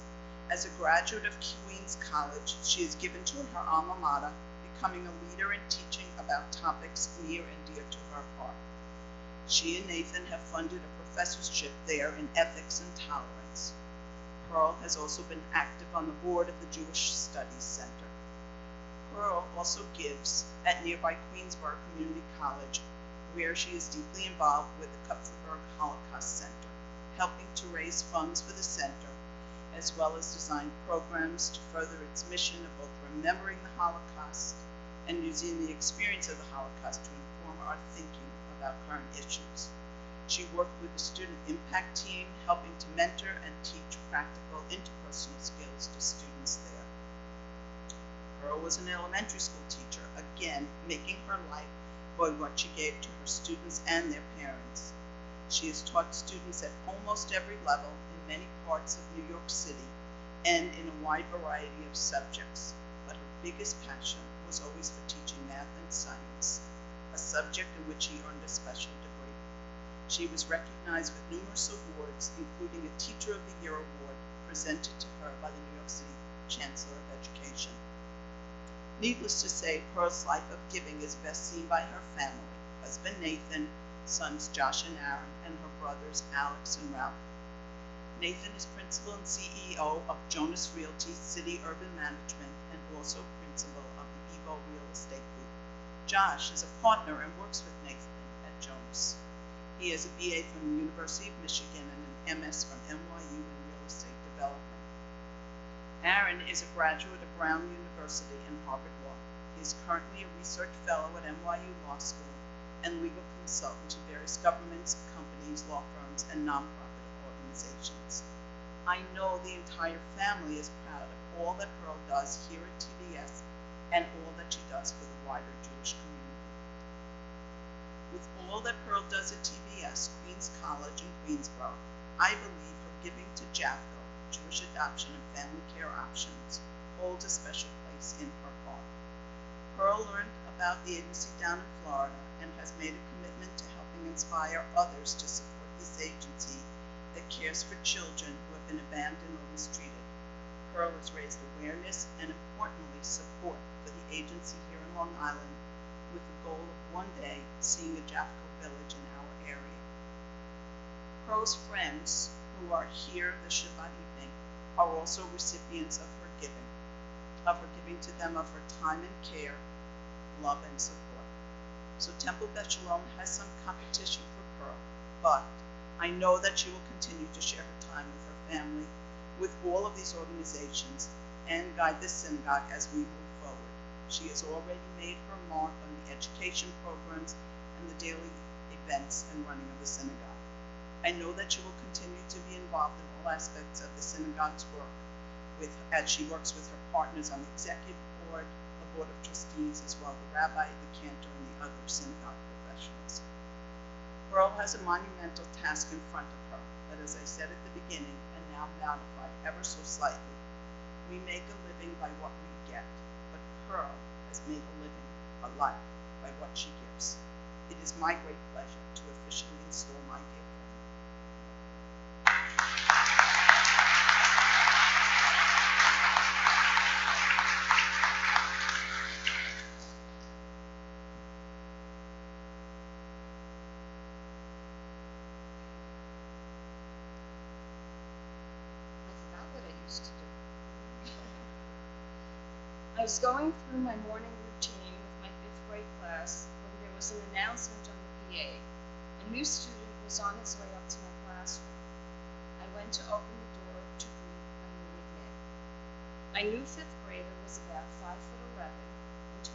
As a graduate of Queens College, she is given to her alma mater, becoming a leader in teaching about topics near and dear to her heart. She and Nathan have funded a professorship there in ethics and tolerance. Pearl has also been active on the board of the Jewish Studies Center. Pearl also gives at nearby Queensborough Community College, where she is deeply involved with the Kupferberg Holocaust Center, helping to raise funds for the center, as well as design programs to further its mission of both remembering the Holocaust and using the experience of the Holocaust to inform our thinking about current issues. She worked with the student impact team, helping to mentor and teach practical interpersonal skills to students there. Pearl was an elementary school teacher, again making her life by what she gave to her students and their parents. She has taught students at almost every level in many parts of New York City and in a wide variety of subjects, but her biggest passion was always for teaching math and science, a subject in which she earned a special degree. She was recognized with numerous awards, including a Teacher of the Year award presented to her by the New York City Chancellor of Education. Needless to say, Pearl's life of giving is best seen by her family, husband Nathan, sons Josh and Aaron, and her brothers Alex and Ralph. Nathan is principal and CEO of Jonas Realty City Urban Management and also principal of the Evo Real Estate Group. Josh is a partner and works with Nathan at Jonas. He has a BA from the University of Michigan and an MS from NYU in real estate development. Aaron is a graduate of Brown University and Harvard Law. He is currently a research fellow at NYU Law School and legal consultant to various governments, companies, law firms, and nonprofit organizations. I know the entire family is proud of all that Pearl does here at TBS and all that she does for the wider Jewish community. With all that Pearl does at TBS, Queens College in Queensborough, I believe her giving to JAFCO, Jewish Adoption and Family Care Options, holds a special place in her heart. Pearl learned about the agency down in Florida and has made a commitment to helping inspire others to support this agency that cares for children who have been abandoned or mistreated. Pearl has raised awareness and, importantly, support for the agency here in Long Island with the goal of one day seeing a JAFCO village in our area. Pearl's friends who are here this Shabbat evening are also recipients of her giving to them of her time and care, love and support. So Temple Bet Shalom has some competition for Pearl, but I know that she will continue to share her time with her family, with all of these organizations, and guide the synagogue as we move forward. She has already made her mark on the education programs and the daily events and running of the synagogue. I know that she will continue to be involved in all aspects of the synagogue's work, as she works with her partners on the executive board, the board of trustees, as well as the rabbi, the cantor, and the other synagogue professionals. Pearl has a monumental task in front of her, but as I said at the beginning, and now modified ever so slightly, we make a living by what we get, but Pearl has made a living, a life, by what she gives. It is my great pleasure to officially install my dear friend. I was going through my morning routine with my 5th grade class when there was an announcement on the PA. A new student was on his way up to my classroom. I went to open the door to greet my new admit. My new 5th grader was about 5'11" and 200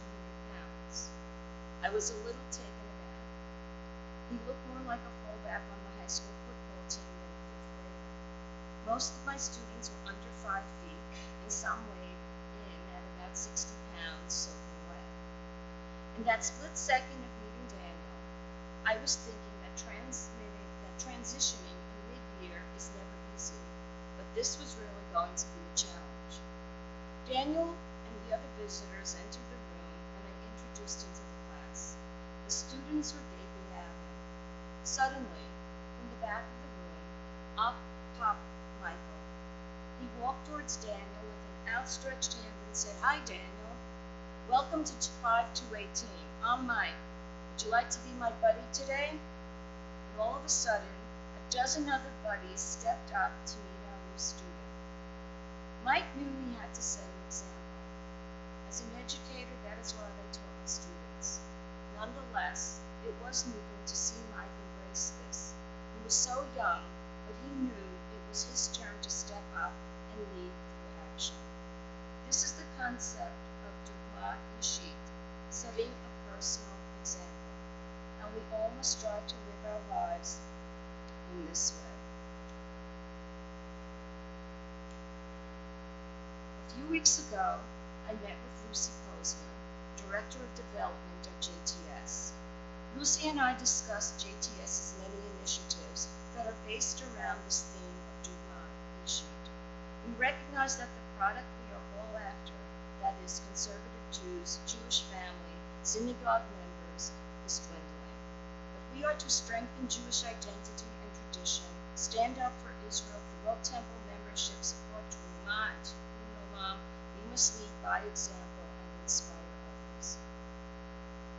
pounds. I was a little taken aback. He looked more like a fullback on the high school football team than a 5th grader. Most of my students were under 5 feet, and some weighed 60 pounds soaking wet. In that split second of meeting Daniel, I was thinking that transitioning in mid-year is never easy, but this was really going to be a challenge. Daniel and the other visitors entered the room, and I introduced him to the class. The students were gaping at him. Suddenly, from the back of the room, up popped Michael. He walked towards Daniel with an outstretched hand and said, "Hi, Daniel. Welcome to 5218. I'm Mike. Would you like to be my buddy today?" And all of a sudden, a dozen other buddies stepped up to meet our new student. Mike knew he had to set an example. As an educator, that is why I taught my students. Nonetheless, it was moving to see Mike embrace this. He was so young, but he knew it was his turn to step up and lead through action. This is the concept of Dugma Ishit, setting a personal example, and we all must strive to live our lives in this way. A few weeks ago, I met with Lucy Posner, Director of Development at JTS. Lucy and I discussed JTS's many initiatives that are based around this theme of Dugma Ishit. We recognize that the product we are all after, that is conservative Jews, Jewish family, synagogue members, is dwindling. But we are to strengthen Jewish identity and tradition, stand up for Israel, promote temple membership, support mind. We must lead by example and inspire others.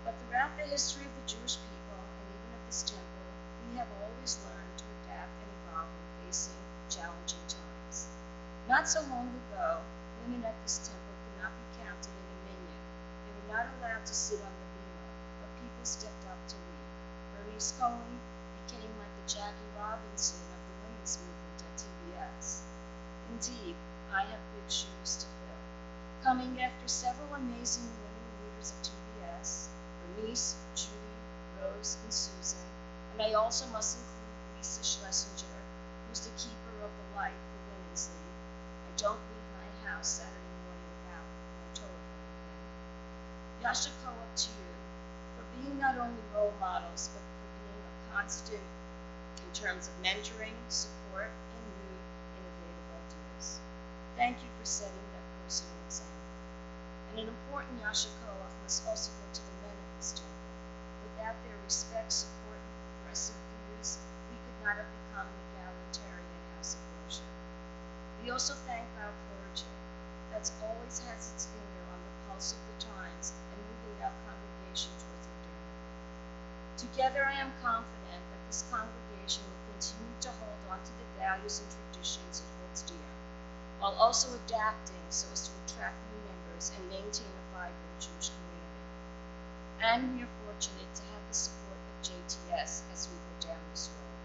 But throughout the history of the Jewish people, and even of this temple, we have always learned to adapt and evolve when facing challenging times. Not so long ago, women at this temple could not be counted in a minyan. They were not allowed to sit on the bima, but people stepped up to lead. Bernice Cohen became like the Jackie Robinson of the women's movement at TBS. Indeed, I have big shoes to fill. Coming after several amazing women leaders of TBS, Bernice, Judy, Rose, and Susan, and I also must include Lisa Schlesinger, who's the keeper of the light for Women's League. I don't leave my house Saturday morning without my Torah from him. Yasha Koach to you for being not only role models, but for being a constant in terms of mentoring, support, and new, innovative ideas. Thank you for setting that personal example. And an important Yasha Koach must also go to the men of this temple. Without their respect, support, and progressive views, we could not have become an egalitarian house of worship. We also thank our clergy that's always has its finger on the pulse of the times and moving our congregation towards modernity. Together I am confident that this congregation will continue to hold on to the values and traditions it holds dear, while also adapting so as to attract new members and maintain a vibrant Jewish community. And we are fortunate to have the support of JTS as we go down this road.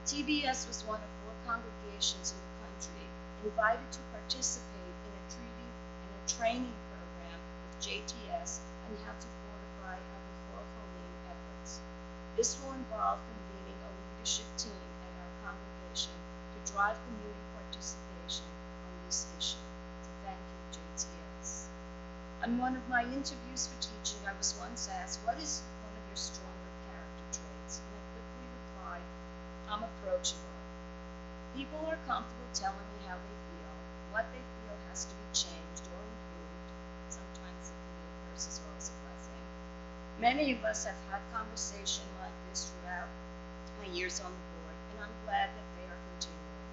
TBS was one of 4 congregations in the country invited to participate in a treaty and a training program with JTS on how to fortify our B'chor Cholim efforts. This will involve convening a leadership team at our congregation to drive community participation on this issue. So thank you, JTS. On one of my interviews for teaching, I was once asked, what is one of your stronger character traits? And I quickly replied, I'm approachable. People are comfortable telling me how they feel, what they feel has to be changed or improved. Sometimes it can be a curse as well as a blessing. Many of us have had conversation like this throughout my years on the board, and I'm glad that they are continuing.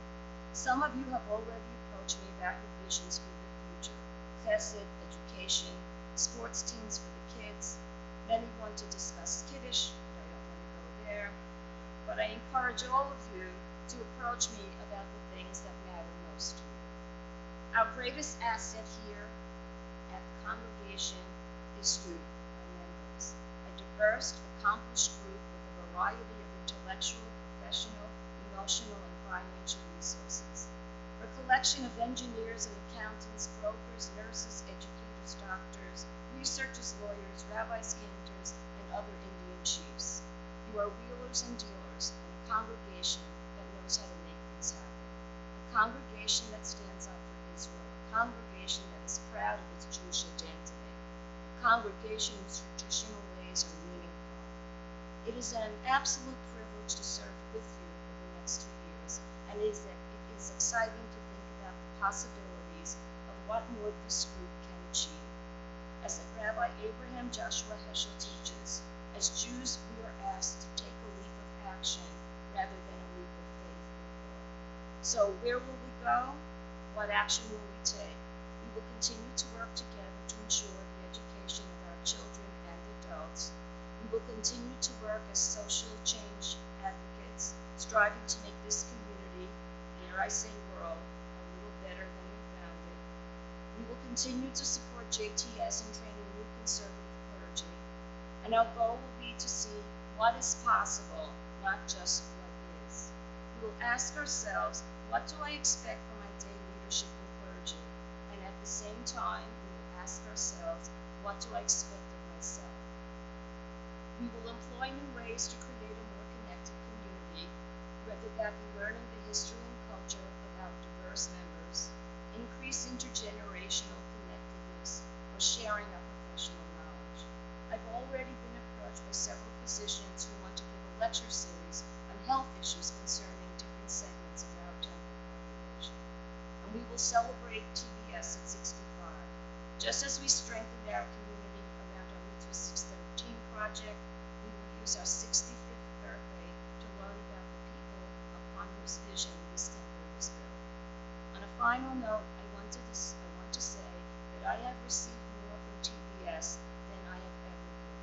Some of you have already approached me about your visions for the future. Chesed, education, sports teams for the kids. Many want to discuss Kiddush, but I don't want to go there. But I encourage all of you to approach me about the things that matter most to you. Our greatest asset here at the congregation is you, our members, a diverse, accomplished group with a variety of intellectual, professional, emotional, and financial resources. We're a collection of engineers and accountants, brokers, nurses, educators, doctors, researchers, lawyers, rabbis, cantors, and other Indian chiefs. You are wheelers and dealers, and a congregation that knows how to make things happen. A congregation that stands up for Israel. A congregation that is proud of its Jewish identity. A congregation whose traditional ways are meaningful. It is an absolute privilege to serve with you for the next 2 years, and it is exciting to think about the possibilities of what more this group can achieve. As Rabbi Abraham Joshua Heschel teaches, as Jews we are asked to take a leap of action rather than a leap of faith. So where will we go? What action will we take? We will continue to work together to ensure the education of our children and adults. We will continue to work as social change advocates, striving to make this community, dare I say world, a little better than we found it. We will continue to support JTS in training new conservative clergy, and our goal will be to see what is possible, not just what is. We will ask ourselves, what do I expect from my day leadership and clergy? And at the same time, we will ask ourselves, what do I expect of myself? We will employ new ways to create a more connected community, whether that be learning the history and culture of our diverse members, increase intergenerational connectedness, or sharing our professional knowledge. I've already been approached by several physicians who want to give a lecture series on health issues concerning different segments of our temple population. And we will celebrate TBS at 65. Just as we strengthened our community around our Mitzvah 613 project, we will use our 65th birthday to learn about the people upon whose vision this temple was built. On a final note, I want to say that I have received more from TBS than I have ever given.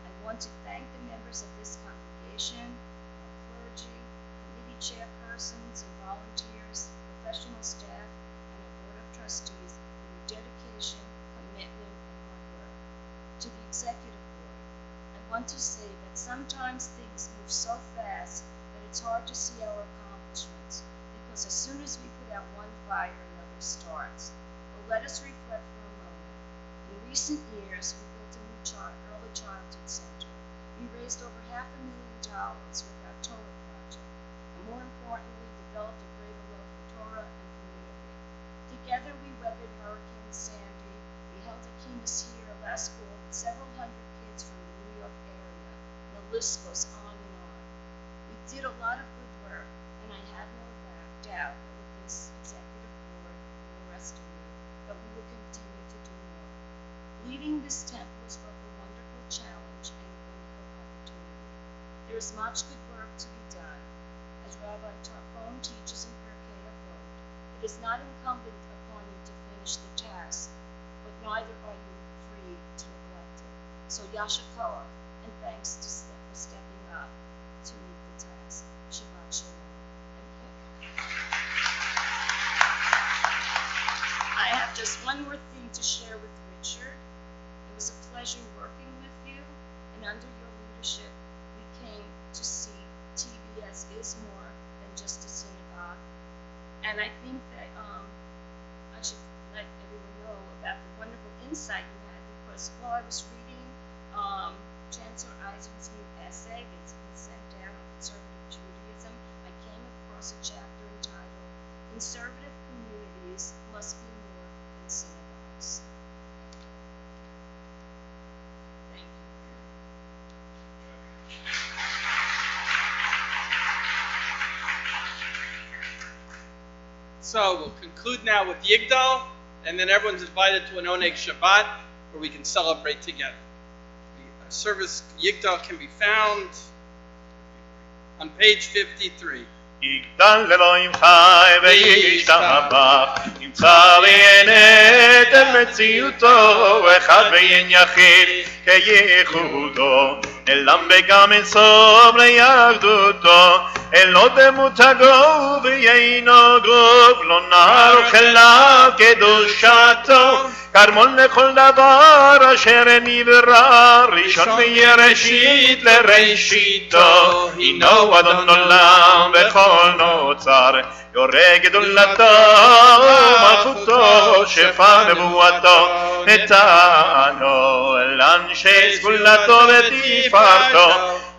I want to thank the members of this congregation, our clergy, committee chairpersons and volunteers, professional staff, and our board of trustees for your dedication, commitment, and hard work. To the executive board, I want to say that sometimes things move so fast that it's hard to see our accomplishments, because as soon as we put out one fire, another starts. But let us reflect for a moment. In recent years, we built a new early childhood center. We raised over $500,000 with our Torah project, and more importantly, developed a greater love for Torah and community. Together, we weathered Hurricane Sandy. We held a keynote here last fall with several hundred kids from the New York area, and the list goes on and on. We did a lot of good work, and I have no doubt that with this executive board and the rest of you, that we will continue to do more. Leading this temple is both a wonderful challenge and a wonderful opportunity. There is much good work to be done. As Rabbi Tarfon teaches in Pirkei Avot, it is not incumbent upon you to finish the task, but neither are you free to neglect it. So Yasher Koach, and thanks to Steph for stepping up to meet the task. Shabbat Shalom. I have just one more thing to share with Richard. It was a pleasure working with you, and under your leadership, we came to see TBS is more than just a synagogue. And I think that I should let everyone know about the wonderful insight you had, because while I was reading Chancellor Eisen's new essay that's been sent down on conservative Judaism, I came across a chapter entitled Conservative Communities Must Be More Than Synagogues. Thank you. So we'll conclude now with Yigdal, and then everyone's invited to an Oneg Shabbat where we can celebrate together. The service Yigdal can be found on page 53. יגדל אלוהים חי וישתבח, ימצא בעיני את מציאותו, אחד ואין יחיד כייחודו, נעלם בגם אין סוף ליחדותו, אין לו דמות הגוף ואינו גוף, לא נער אוכלה קדושתו, כרמון לכל דבר אשר נברא, ראשון ויראשית לראשיתו, הינו אדון עולם בכל נוצר, יורה גדולתו מלכותו, שפע נבואתו נתנו, לאנשי סגולתו ותפארתו,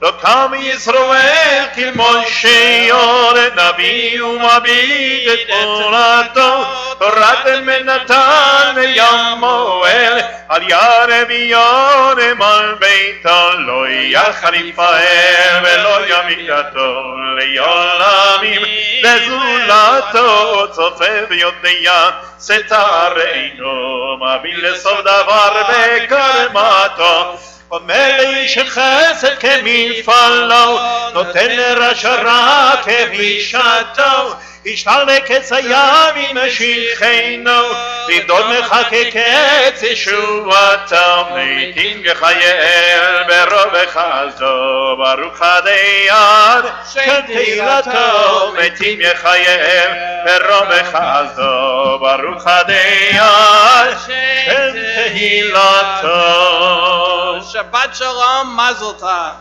לא קם ישראל כמו שיורד נביא ומביט את תורתו, תורת מנתן ימואל, על ירא ויורם על ביתו, לא יחריף האל ולא ימיתתו לעולמים, לזולתו צופה ויודע סתרנו, מבין לסוף דבר בקרמתו, אומר לאיש חסד כמפעלו, נותן לרשע רע כבישתו, ישתל בקץ הימים שכחנו, לבדוד מחכה קץ ישועתו, מתים בחייאל ברובך זו, ברוך הדיין של תהילתו, מתים בחייאל ברובך זו, ברוך הדיין של תהילתו. Shabbat Shalom, Mazel Tov.